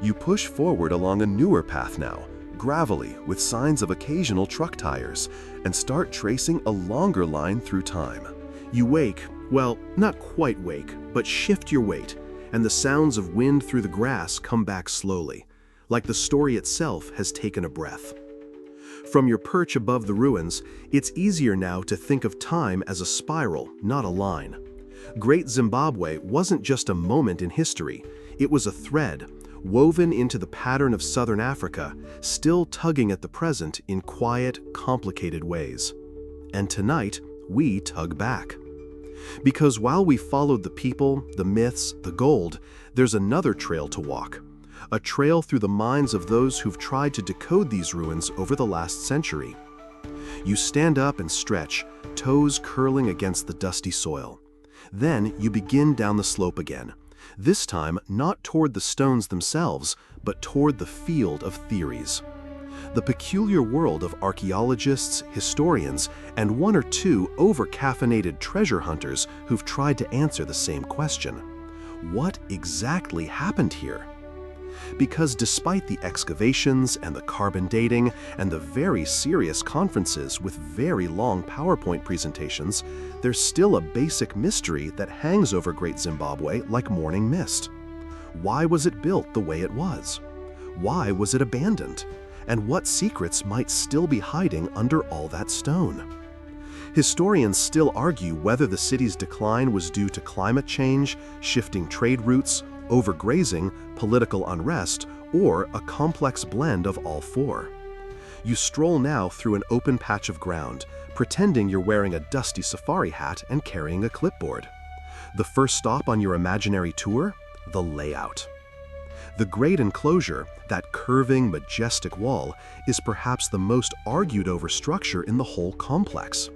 You push forward along a newer path now, gravelly with signs of occasional truck tires, and start tracing a longer line through time. You wake, well, not quite wake, but shift your weight, and the sounds of wind through the grass come back slowly, like the story itself has taken a breath. From your perch above the ruins, it's easier now to think of time as a spiral, not a line. Great Zimbabwe wasn't just a moment in history, it was a thread, woven into the pattern of southern Africa, still tugging at the present in quiet, complicated ways. And tonight, we tug back. Because while we followed the people, the myths, the gold, there's another trail to walk. A trail through the minds of those who've tried to decode these ruins over the last century. You stand up and stretch, toes curling against the dusty soil. Then you begin down the slope again, this time not toward the stones themselves, but toward the field of theories. The peculiar world of archaeologists, historians, and one or two over-caffeinated treasure hunters who've tried to answer the same question. What exactly happened here? Because despite the excavations and the carbon dating and the very serious conferences with very long PowerPoint presentations, there's still a basic mystery that hangs over Great Zimbabwe like morning mist. Why was it built the way it was? Why was it abandoned? And what secrets might still be hiding under all that stone? Historians still argue whether the city's decline was due to climate change, shifting trade routes, overgrazing, political unrest, or a complex blend of all four. You stroll now through an open patch of ground, pretending you're wearing a dusty safari hat and carrying a clipboard. The first stop on your imaginary tour? The layout. The great enclosure, that curving, majestic wall, is perhaps the most argued over structure in the whole complex.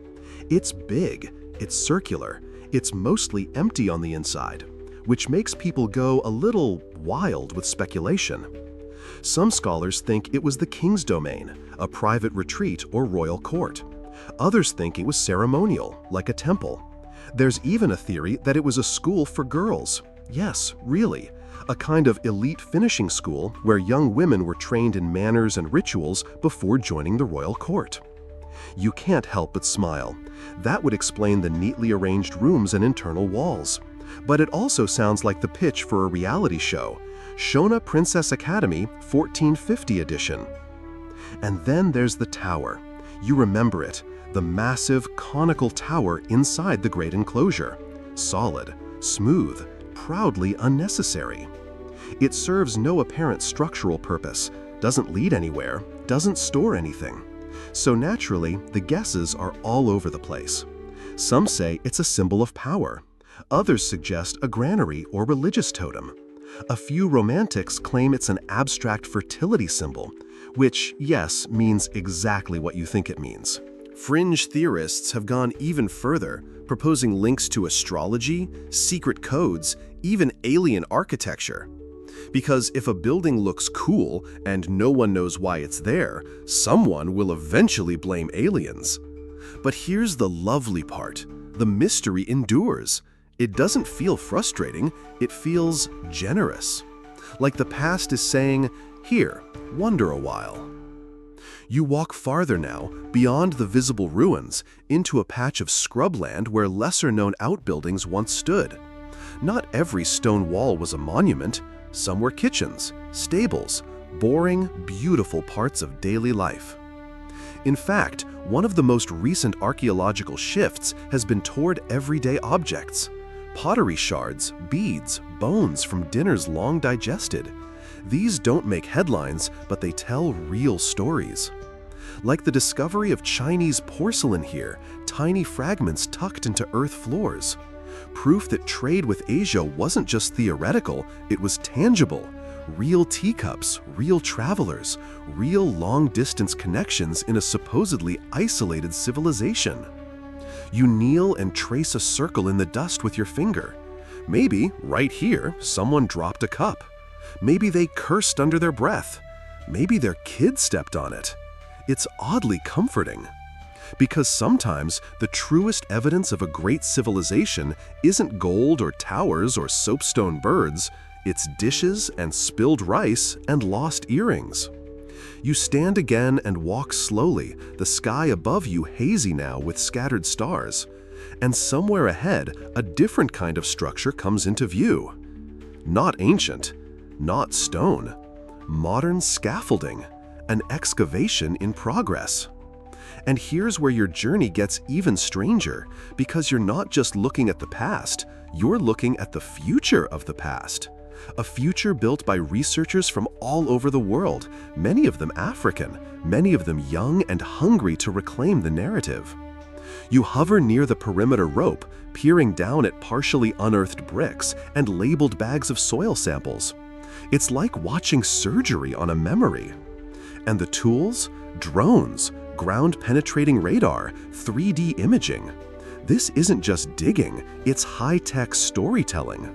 It's big, it's circular, it's mostly empty on the inside, which makes people go a little wild with speculation. Some scholars think it was the king's domain, a private retreat or royal court. Others think it was ceremonial, like a temple. There's even a theory that it was a school for girls. Yes, really. A kind of elite finishing school where young women were trained in manners and rituals before joining the royal court. You can't help but smile. That would explain the neatly arranged rooms and internal walls. But it also sounds like the pitch for a reality show, Shona Princess Academy 1450 edition. And then there's the tower. You remember it, the massive, conical tower inside the great enclosure. Solid, smooth, proudly unnecessary. It serves no apparent structural purpose, doesn't lead anywhere, doesn't store anything. So naturally, the guesses are all over the place. Some say it's a symbol of power. Others suggest a granary or religious totem. A few romantics claim it's an abstract fertility symbol, which, yes, means exactly what you think it means. Fringe theorists have gone even further, proposing links to astrology, secret codes, even alien architecture. Because if a building looks cool and no one knows why it's there, someone will eventually blame aliens. But here's the lovely part. The mystery endures. It doesn't feel frustrating, it feels generous. Like the past is saying, here, wonder a while. You walk farther now, beyond the visible ruins, into a patch of scrubland where lesser-known outbuildings once stood. Not every stone wall was a monument. Some were kitchens, stables, boring, beautiful parts of daily life. In fact, one of the most recent archaeological shifts has been toward everyday objects. Pottery shards, beads, bones from dinners long digested. These don't make headlines, but they tell real stories. Like the discovery of Chinese porcelain here, tiny fragments tucked into earth floors. Proof that trade with Asia wasn't just theoretical, it was tangible. Real teacups, real travelers, real long-distance connections in a supposedly isolated civilization. You kneel and trace a circle in the dust with your finger. Maybe, right here, someone dropped a cup. Maybe they cursed under their breath. Maybe their kid stepped on it. It's oddly comforting. Because sometimes the truest evidence of a great civilization isn't gold or towers or soapstone birds, it's dishes and spilled rice and lost earrings. You stand again and walk slowly, the sky above you hazy now with scattered stars. And somewhere ahead, a different kind of structure comes into view. Not ancient, not stone, modern scaffolding, an excavation in progress. And here's where your journey gets even stranger, because you're not just looking at the past, You're looking at the future of the past. A future built by researchers from all over the world, many of them African, many of them young and hungry to reclaim the narrative. You hover near the perimeter rope, peering down at partially unearthed bricks and labeled bags of soil samples. It's like watching surgery on a memory. And the tools? Drones, ground-penetrating radar, 3D imaging. This isn't just digging, it's high-tech storytelling.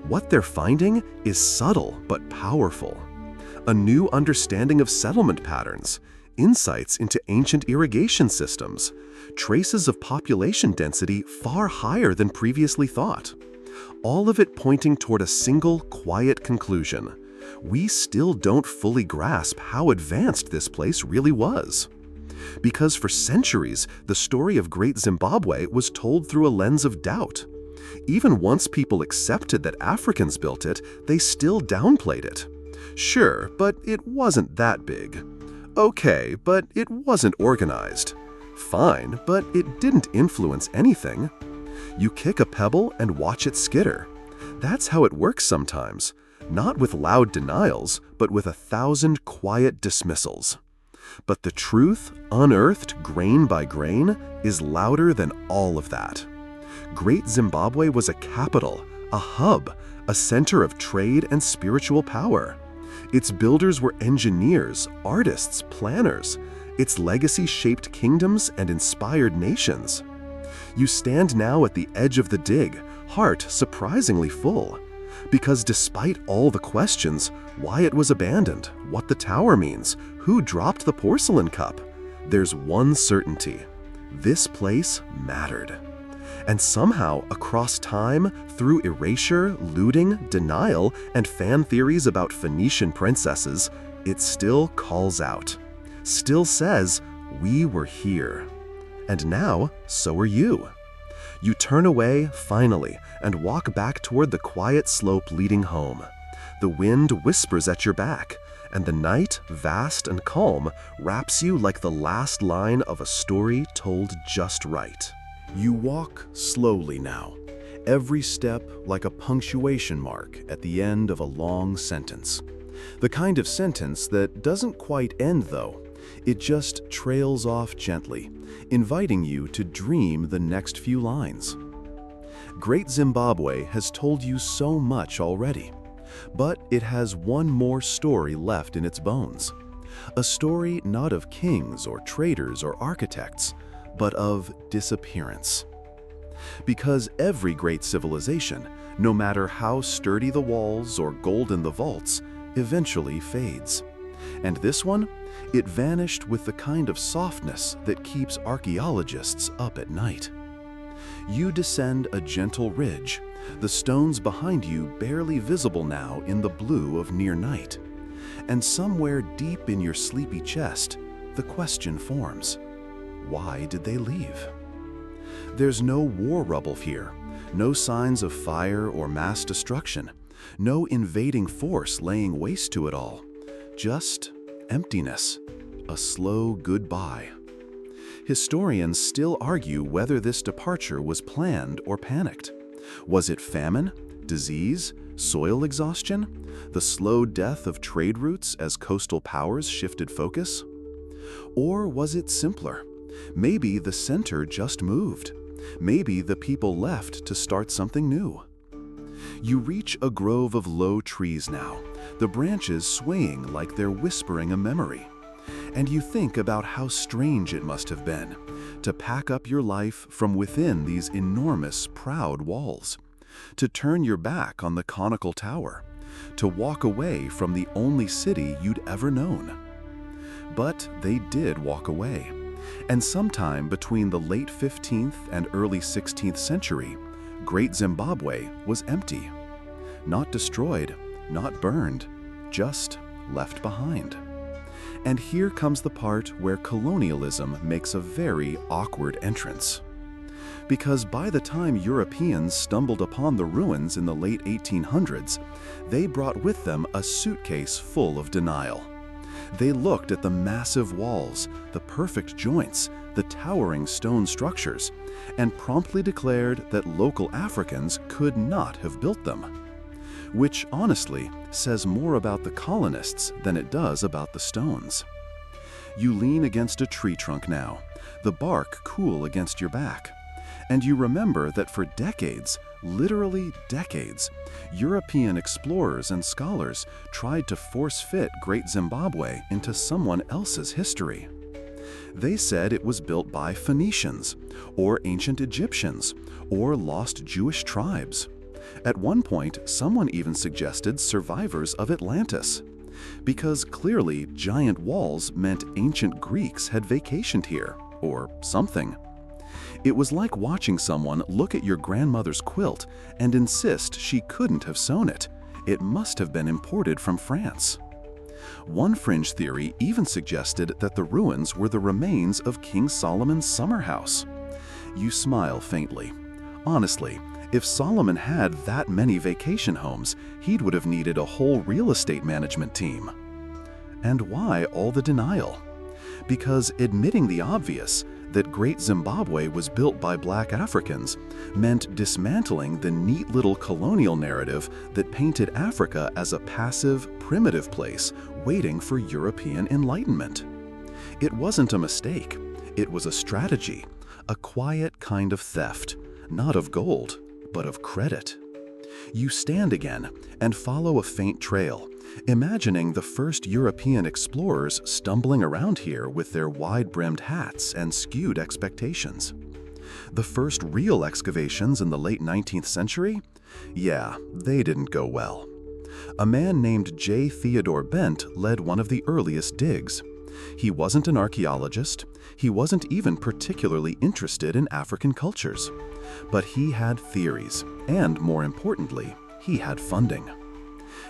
What they're finding is subtle but powerful. A new understanding of settlement patterns, insights into ancient irrigation systems, traces of population density far higher than previously thought. All of it pointing toward a single, quiet conclusion. We still don't fully grasp how advanced this place really was. Because for centuries, the story of Great Zimbabwe was told through a lens of doubt. Even once people accepted that Africans built it, they still downplayed it. Sure, but it wasn't that big. Okay, but it wasn't organized. Fine, but it didn't influence anything. You kick a pebble and watch it skitter. That's how it works sometimes. Not with loud denials, but with 1,000 quiet dismissals. But the truth, unearthed grain by grain, is louder than all of that. Great Zimbabwe was a capital, a hub, a center of trade and spiritual power. Its builders were engineers, artists, planners. Its legacy shaped kingdoms and inspired nations. You stand now at the edge of the dig, heart surprisingly full. Because despite all the questions, why it was abandoned, what the tower means, who dropped the porcelain cup, there's one certainty. This place mattered. And somehow, across time, through erasure, looting, denial, and fan theories about Phoenician princesses, it still calls out. Still says, we were here. And now, so are you. You turn away, finally, and walk back toward the quiet slope leading home. The wind whispers at your back, and the night, vast and calm, wraps you like the last line of a story told just right. You walk slowly now, every step like a punctuation mark at the end of a long sentence. The kind of sentence that doesn't quite end, though. It just trails off gently, inviting you to dream the next few lines. Great Zimbabwe has told you so much already, but it has one more story left in its bones. A story not of kings or traders or architects, but of disappearance. Because every great civilization, no matter how sturdy the walls or golden the vaults, eventually fades. And this one, it vanished with the kind of softness that keeps archaeologists up at night. You descend a gentle ridge, the stones behind you barely visible now in the blue of near night. And somewhere deep in your sleepy chest, the question forms, why did they leave? There's no war rubble here, no signs of fire or mass destruction, no invading force laying waste to it all. Just emptiness, a slow goodbye. Historians still argue whether this departure was planned or panicked. Was it famine, disease, soil exhaustion, the slow death of trade routes as coastal powers shifted focus? Or was it simpler? Maybe the center just moved. Maybe the people left to start something new. You reach a grove of low trees now, the branches swaying like they're whispering a memory. And you think about how strange it must have been to pack up your life from within these enormous, proud walls, to turn your back on the conical tower, to walk away from the only city you'd ever known. But they did walk away, and sometime between the late 15th and early 16th century, Great Zimbabwe was empty. Not destroyed, not burned, just left behind. And here comes the part where colonialism makes a very awkward entrance. Because by the time Europeans stumbled upon the ruins in the late 1800s, they brought with them a suitcase full of denial. They looked at the massive walls, the perfect joints, the towering stone structures, and promptly declared that local Africans could not have built them. Which, honestly, says more about the colonists than it does about the stones. You lean against a tree trunk now, the bark cool against your back, and you remember that for decades, literally decades, European explorers and scholars tried to force-fit Great Zimbabwe into someone else's history. They said it was built by Phoenicians, or ancient Egyptians, or lost Jewish tribes. At one point, someone even suggested survivors of Atlantis, because clearly giant walls meant ancient Greeks had vacationed here, or something. It was like watching someone look at your grandmother's quilt and insist she couldn't have sewn it. It must have been imported from France. One fringe theory even suggested that the ruins were the remains of King Solomon's summer house. You smile faintly. Honestly, if Solomon had that many vacation homes, he would have needed a whole real estate management team. And why all the denial? Because admitting the obvious, that Great Zimbabwe was built by Black Africans, meant dismantling the neat little colonial narrative that painted Africa as a passive, primitive place waiting for European enlightenment. It wasn't a mistake. It was a strategy, a quiet kind of theft, not of gold, but of credit. You stand again and follow a faint trail, imagining the first European explorers stumbling around here with their wide-brimmed hats and skewed expectations. The first real excavations in the late 19th century? Yeah, they didn't go well. A man named J. Theodore Bent led one of the earliest digs. He wasn't an archaeologist. He wasn't even particularly interested in African cultures. But he had theories, and more importantly, he had funding.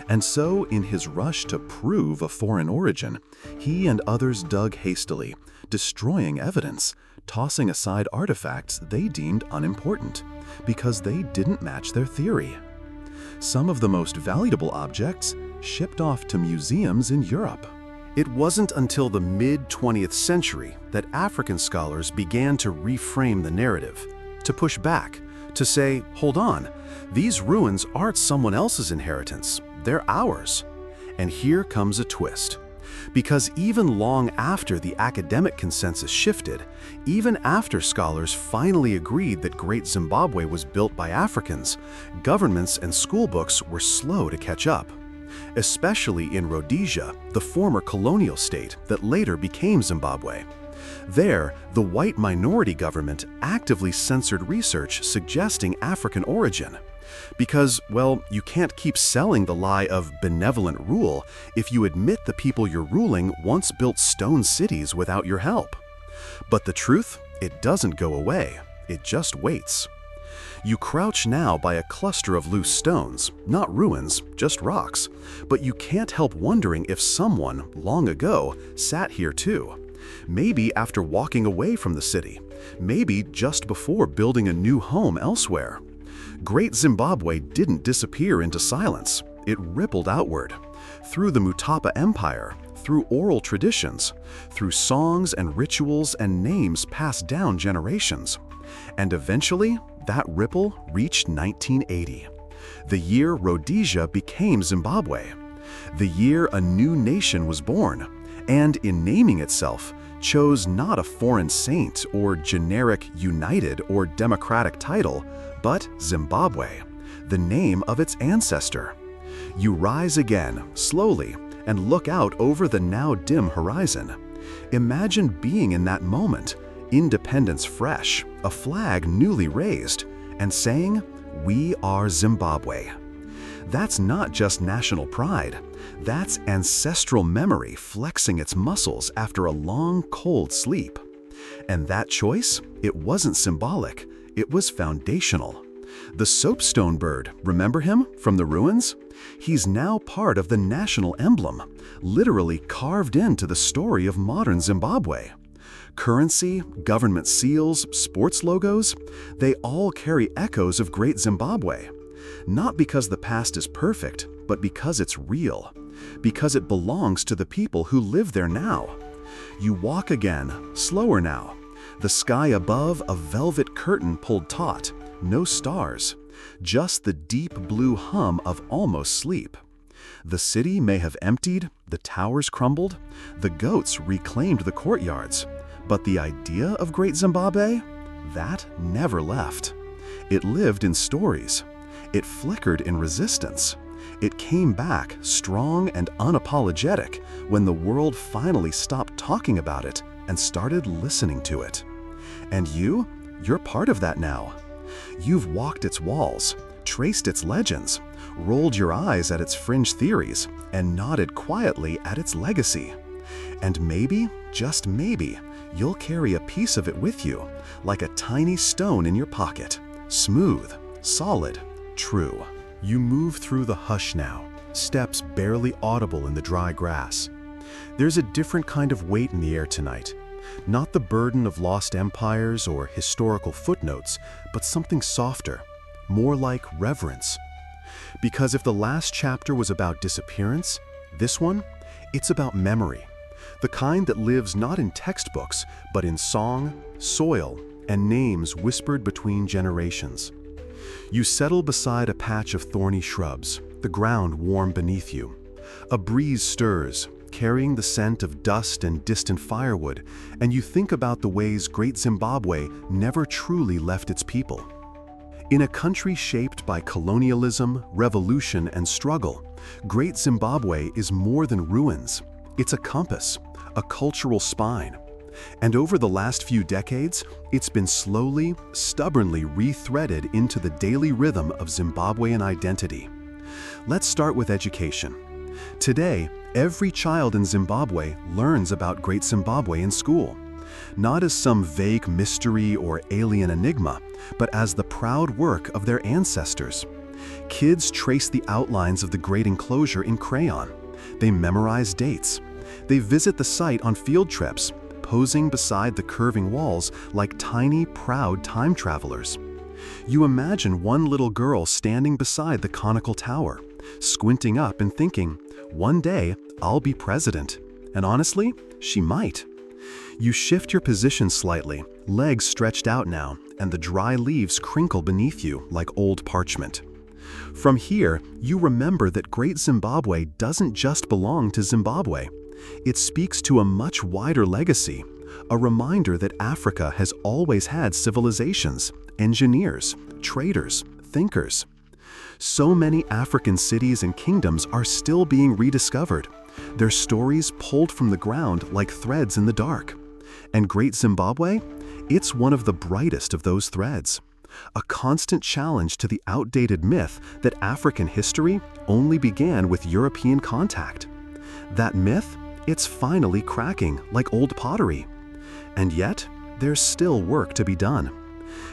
And so, in his rush to prove a foreign origin, he and others dug hastily, destroying evidence, tossing aside artifacts they deemed unimportant, because they didn't match their theory. Some of the most valuable objects shipped off to museums in Europe. It wasn't until the mid-20th century that African scholars began to reframe the narrative, to push back, to say, hold on, these ruins aren't someone else's inheritance, they're ours. And here comes a twist. Because even long after the academic consensus shifted, even after scholars finally agreed that Great Zimbabwe was built by Africans, governments and school books were slow to catch up. Especially in Rhodesia, the former colonial state that later became Zimbabwe. There, the white minority government actively censored research suggesting African origin. Because, well, you can't keep selling the lie of benevolent rule if you admit the people you're ruling once built stone cities without your help. But the truth, it doesn't go away, it just waits. You crouch now by a cluster of loose stones, not ruins, just rocks, but you can't help wondering if someone, long ago, sat here too. Maybe after walking away from the city, maybe just before building a new home elsewhere. Great Zimbabwe didn't disappear into silence, it rippled outward, through the Mutapa Empire, through oral traditions, through songs and rituals and names passed down generations. And eventually, that ripple reached 1980, the year Rhodesia became Zimbabwe, the year a new nation was born, and in naming itself, chose not a foreign saint or generic united or democratic title, but Zimbabwe, the name of its ancestor. You rise again, slowly, and look out over the now dim horizon. Imagine being in that moment, independence fresh, a flag newly raised, and saying, "We are Zimbabwe." That's not just national pride. That's ancestral memory flexing its muscles after a long, cold sleep. And that choice, it wasn't symbolic, it was foundational. The soapstone bird, remember him from the ruins? He's now part of the national emblem, literally carved into the story of modern Zimbabwe. Currency, government seals, sports logos, they all carry echoes of Great Zimbabwe. Not because the past is perfect, but because it's real. Because it belongs to the people who live there now. You walk again, slower now. The sky above, a velvet curtain pulled taut, no stars, just the deep blue hum of almost sleep. The city may have emptied, the towers crumbled, the goats reclaimed the courtyards, but the idea of Great Zimbabwe? That never left. It lived in stories. It flickered in resistance. It came back strong and unapologetic when the world finally stopped talking about it and started listening to it. And you're part of that now. You've walked its walls, traced its legends, rolled your eyes at its fringe theories, and nodded quietly at its legacy. And maybe, just maybe, you'll carry a piece of it with you, like a tiny stone in your pocket, smooth, solid, true. You move through the hush now, steps barely audible in the dry grass. There's a different kind of weight in the air tonight. Not the burden of lost empires or historical footnotes, but something softer, more like reverence. Because if the last chapter was about disappearance, this one, it's about memory. The kind that lives not in textbooks, but in song, soil, and names whispered between generations. You settle beside a patch of thorny shrubs, the ground warm beneath you. A breeze stirs, carrying the scent of dust and distant firewood, and you think about the ways Great Zimbabwe never truly left its people. In a country shaped by colonialism, revolution, and struggle, Great Zimbabwe is more than ruins. It's a compass, a cultural spine. And over the last few decades, it's been slowly, stubbornly re-threaded into the daily rhythm of Zimbabwean identity. Let's start with education. Today, every child in Zimbabwe learns about Great Zimbabwe in school, not as some vague mystery or alien enigma, but as the proud work of their ancestors. Kids trace the outlines of the great enclosure in crayon. They memorize dates. They visit the site on field trips, posing beside the curving walls like tiny, proud time travelers. You imagine one little girl standing beside the conical tower, squinting up and thinking, one day I'll be president. And honestly, she might. You shift your position slightly, legs stretched out now, and the dry leaves crinkle beneath you like old parchment. From here, you remember that Great Zimbabwe doesn't just belong to Zimbabwe. It speaks to a much wider legacy, a reminder that Africa has always had civilizations, engineers, traders, thinkers. So many African cities and kingdoms are still being rediscovered, their stories pulled from the ground like threads in the dark. And Great Zimbabwe? It's one of the brightest of those threads. A constant challenge to the outdated myth that African history only began with European contact. That myth? It's finally cracking like old pottery. And yet, there's still work to be done.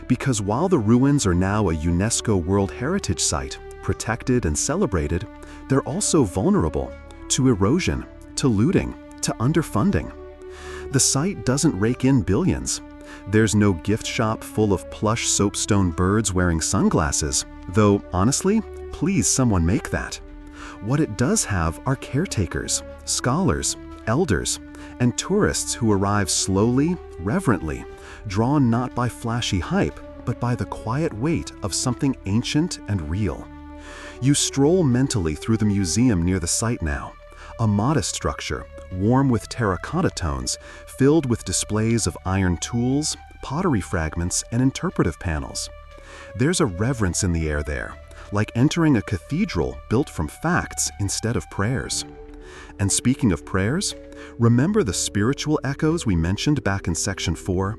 Because while the ruins are now a UNESCO World Heritage Site, protected and celebrated, they're also vulnerable to erosion, to looting, to underfunding. The site doesn't rake in billions. There's no gift shop full of plush soapstone birds wearing sunglasses, though honestly, please someone make that. What it does have are caretakers, scholars, elders, and tourists who arrive slowly, reverently, drawn not by flashy hype, but by the quiet weight of something ancient and real. You stroll mentally through the museum near the site now, a modest structure, warm with terracotta tones, filled with displays of iron tools, pottery fragments, and interpretive panels. There's a reverence in the air there, like entering a cathedral built from facts instead of prayers. And speaking of prayers, remember the spiritual echoes we mentioned back in Section 4?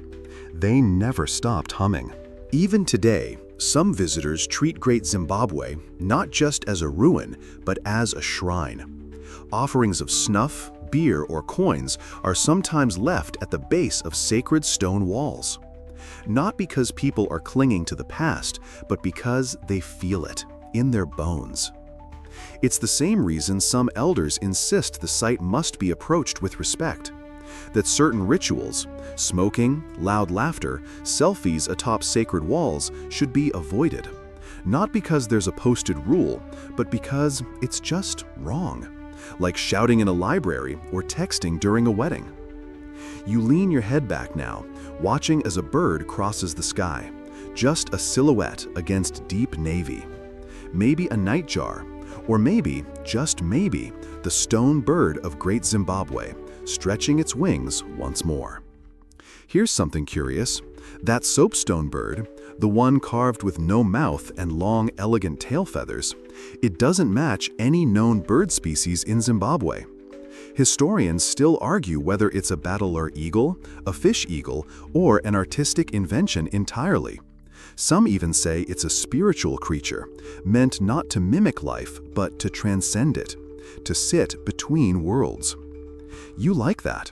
They never stopped humming. Even today, some visitors treat Great Zimbabwe not just as a ruin, but as a shrine. Offerings of snuff, beer, or coins are sometimes left at the base of sacred stone walls. Not because people are clinging to the past, but because they feel it in their bones. It's the same reason some elders insist the site must be approached with respect. That certain rituals, smoking, loud laughter, selfies atop sacred walls should be avoided. Not because there's a posted rule, but because it's just wrong. like shouting in a library or texting during a wedding. You lean your head back now, watching as a bird crosses the sky, just a silhouette against deep navy. Maybe a nightjar, or maybe, just maybe, the stone bird of Great Zimbabwe, stretching its wings once more. Here's something curious. That soapstone bird, the one carved with no mouth and long, elegant tail feathers, it doesn't match any known bird species in Zimbabwe. Historians still argue whether it's a battler eagle, a fish eagle, or an artistic invention entirely. Some even say it's a spiritual creature, meant not to mimic life, but to transcend it, to sit between worlds. You like that.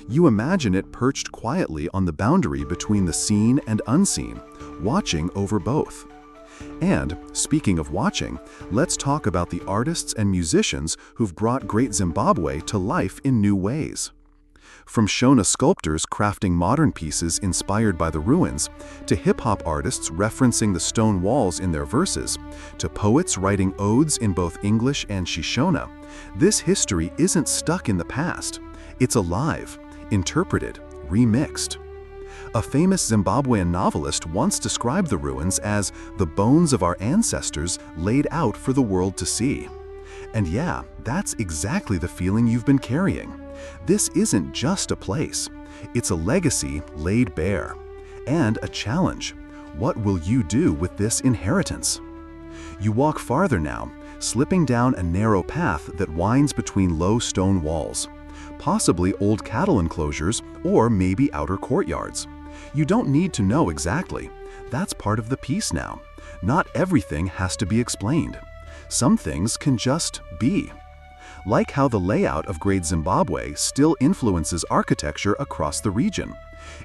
You imagine it perched quietly on the boundary between the seen and unseen, watching over both. And, speaking of watching, let's talk about the artists and musicians who've brought Great Zimbabwe to life in new ways. From Shona sculptors crafting modern pieces inspired by the ruins, to hip-hop artists referencing the stone walls in their verses, to poets writing odes in both English and Shona, this history isn't stuck in the past. It's alive, interpreted, remixed. A famous Zimbabwean novelist once described the ruins as the bones of our ancestors laid out for the world to see. And yeah, that's exactly the feeling you've been carrying. This isn't just a place. It's a legacy laid bare. And a challenge. What will you do with this inheritance? You walk farther now, slipping down a narrow path that winds between low stone walls. Possibly old cattle enclosures, or maybe outer courtyards. You don't need to know exactly. That's part of the piece now. Not everything has to be explained. Some things can just be. Like how the layout of Great Zimbabwe still influences architecture across the region.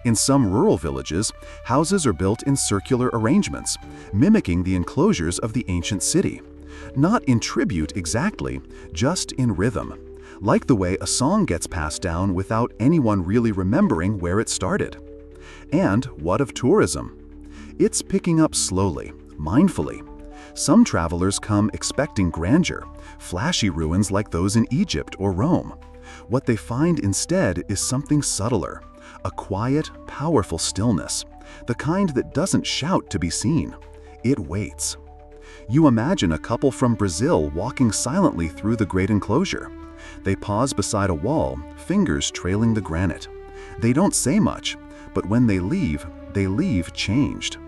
In some rural villages, houses are built in circular arrangements, mimicking the enclosures of the ancient city. Not in tribute exactly, just in rhythm. Like the way a song gets passed down without anyone really remembering where it started. And what of tourism? It's picking up slowly, mindfully. Some travelers come expecting grandeur, flashy ruins like those in Egypt or Rome. What they find instead is something subtler, a quiet, powerful stillness, the kind that doesn't shout to be seen. It waits. You imagine a couple from Brazil walking silently through the great enclosure. They pause beside a wall, fingers trailing the granite. They don't say much, but when they leave changed.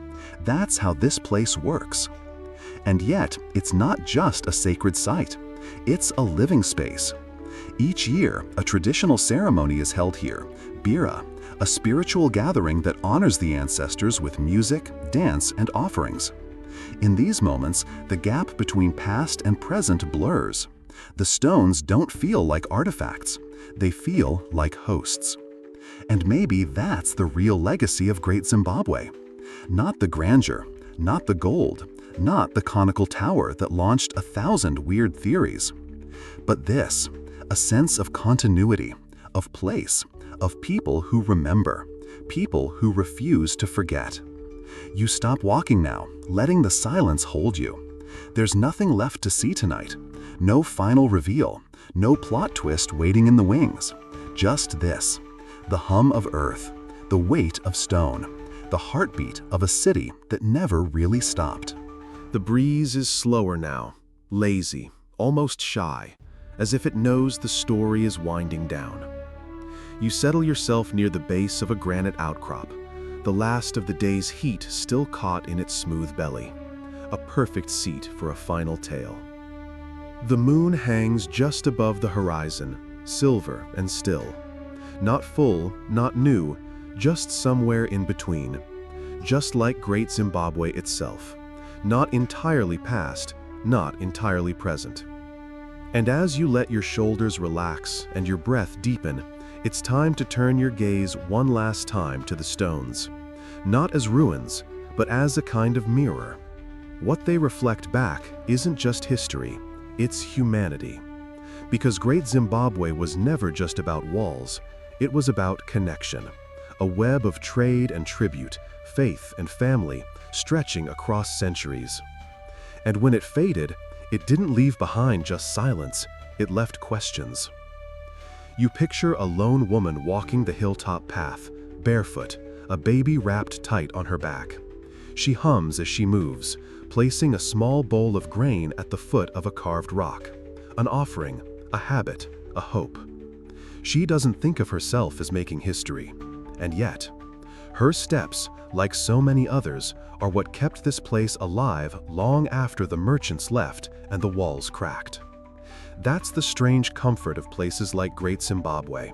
That's how this place works. And yet, it's not just a sacred site. It's a living space. Each year, a traditional ceremony is held here, Bira, a spiritual gathering that honors the ancestors with music, dance, and offerings. In these moments, the gap between past and present blurs. The stones don't feel like artifacts. They feel like hosts. And maybe that's the real legacy of Great Zimbabwe. Not the grandeur, not the gold, not the conical tower that launched 1,000 weird theories. But this, a sense of continuity, of place, of people who remember, people who refuse to forget. You stop walking now, letting the silence hold you. There's nothing left to see tonight. No final reveal, no plot twist waiting in the wings. Just this, the hum of earth, the weight of stone, the heartbeat of a city that never really stopped. The breeze is slower now, lazy, almost shy, as if it knows the story is winding down. You settle yourself near the base of a granite outcrop, the last of the day's heat still caught in its smooth belly, a perfect seat for a final tale. The moon hangs just above the horizon, silver and still. Not full, not new, just somewhere in between. Just like Great Zimbabwe itself. Not entirely past, not entirely present. And as you let your shoulders relax and your breath deepen, it's time to turn your gaze one last time to the stones. Not as ruins, but as a kind of mirror. What they reflect back isn't just history, it's humanity. Because Great Zimbabwe was never just about walls, it was about connection. A web of trade and tribute, faith and family, stretching across centuries. And when it faded, it didn't leave behind just silence, it left questions. You picture a lone woman walking the hilltop path, barefoot, a baby wrapped tight on her back. She hums as she moves, placing a small bowl of grain at the foot of a carved rock, an offering, a habit, a hope. She doesn't think of herself as making history, and yet, her steps, like so many others, are what kept this place alive long after the merchants left and the walls cracked. That's the strange comfort of places like Great Zimbabwe.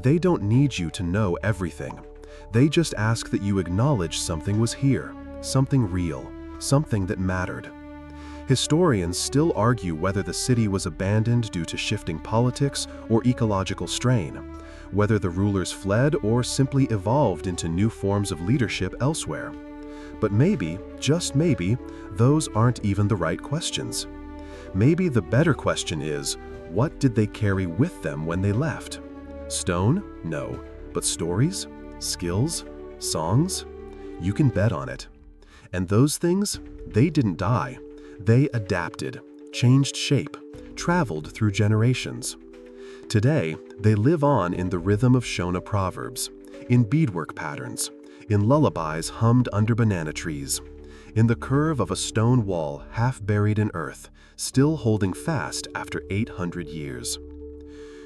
They don't need you to know everything. They just ask that you acknowledge something was here, something real, something that mattered. Historians still argue whether the city was abandoned due to shifting politics or ecological strain, whether the rulers fled or simply evolved into new forms of leadership elsewhere. But maybe, just maybe, those aren't even the right questions. Maybe the better question is, what did they carry with them when they left? Stone? No. But stories? Skills? Songs? You can bet on it. And those things, they didn't die. They adapted, changed shape, traveled through generations. Today, they live on in the rhythm of Shona proverbs, in beadwork patterns, in lullabies hummed under banana trees, in the curve of a stone wall half buried in earth, still holding fast after 800 years.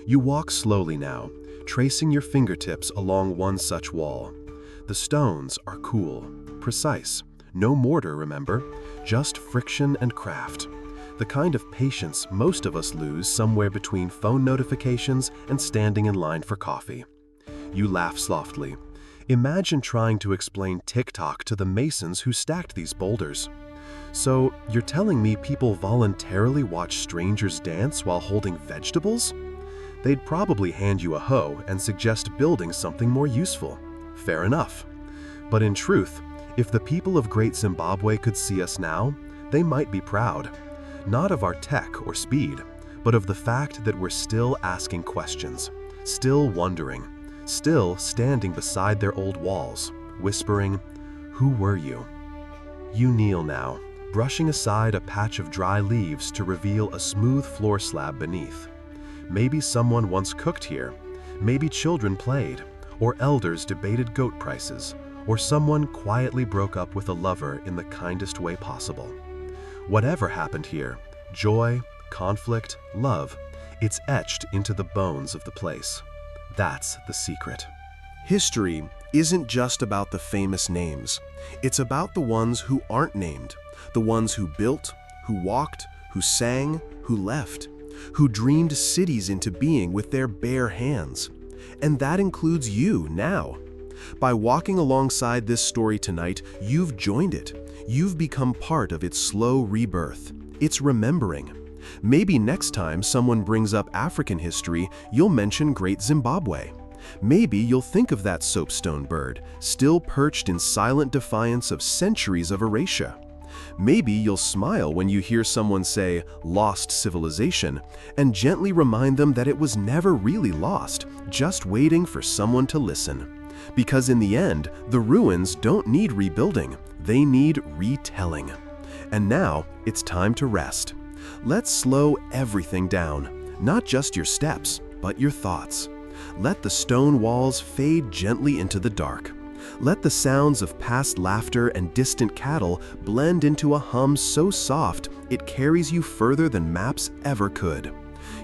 You walk slowly now, tracing your fingertips along one such wall. The stones are cool, precise, no mortar, remember, just friction and craft. The kind of patience most of us lose somewhere between phone notifications and standing in line for coffee. You laugh softly. Imagine trying to explain TikTok to the masons who stacked these boulders. So, you're telling me people voluntarily watch strangers dance while holding vegetables? They'd probably hand you a hoe and suggest building something more useful. Fair enough. But in truth, if the people of Great Zimbabwe could see us now, they might be proud. Not of our tech or speed, but of the fact that we're still asking questions, still wondering, still standing beside their old walls, whispering, "Who were you?" You kneel now, brushing aside a patch of dry leaves to reveal a smooth floor slab beneath. Maybe someone once cooked here, maybe children played, or elders debated goat prices, or someone quietly broke up with a lover in the kindest way possible. Whatever happened here, joy, conflict, love, it's etched into the bones of the place. That's the secret. History isn't just about the famous names. It's about the ones who aren't named, the ones who built, who walked, who sang, who left, who dreamed cities into being with their bare hands. And that includes you now. By walking alongside this story tonight, you've joined it. You've become part of its slow rebirth, its remembering. Maybe next time someone brings up African history, you'll mention Great Zimbabwe. Maybe you'll think of that soapstone bird, still perched in silent defiance of centuries of erasure. Maybe you'll smile when you hear someone say, "lost civilization," and gently remind them that it was never really lost, just waiting for someone to listen. Because in the end, the ruins don't need rebuilding, they need retelling. And now, it's time to rest. Let's slow everything down, not just your steps, but your thoughts. Let the stone walls fade gently into the dark. Let the sounds of past laughter and distant cattle blend into a hum so soft it carries you further than maps ever could.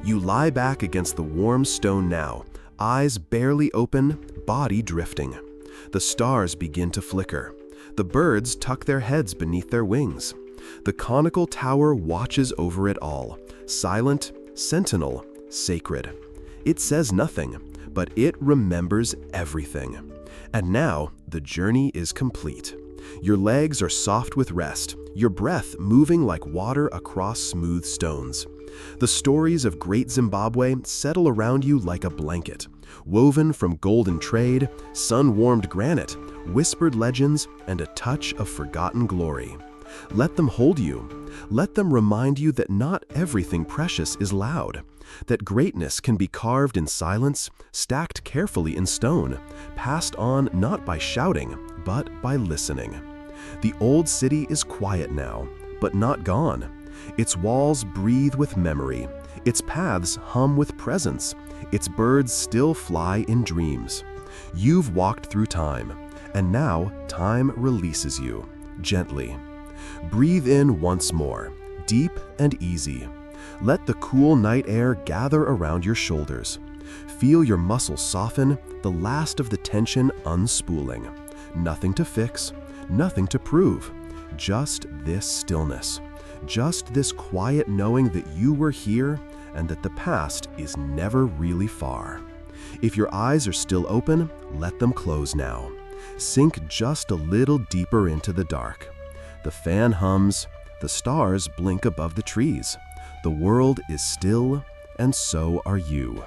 You lie back against the warm stone now, eyes barely open, body drifting. The stars begin to flicker. The birds tuck their heads beneath their wings. The conical tower watches over it all, silent, sentinel, sacred. It says nothing, but it remembers everything. And now, the journey is complete. Your legs are soft with rest, your breath moving like water across smooth stones. The stories of Great Zimbabwe settle around you like a blanket, woven from golden trade, sun-warmed granite, whispered legends, and a touch of forgotten glory. Let them hold you. Let them remind you that not everything precious is loud, that greatness can be carved in silence, stacked carefully in stone, passed on not by shouting, but by listening. The old city is quiet now, but not gone. Its walls breathe with memory, Its paths hum with presence. Its birds still fly in dreams. You've walked through time, and now time releases you, gently. Breathe in once more, deep and easy. Let the cool night air gather around your shoulders. Feel your muscles soften, the last of the tension unspooling. Nothing to fix, nothing to prove. Just this stillness. Just this quiet knowing that you were here and that the past is never really far. If your eyes are still open, let them close now. Sink just a little deeper into the dark. The fan hums, the stars blink above the trees. The world is still, and so are you.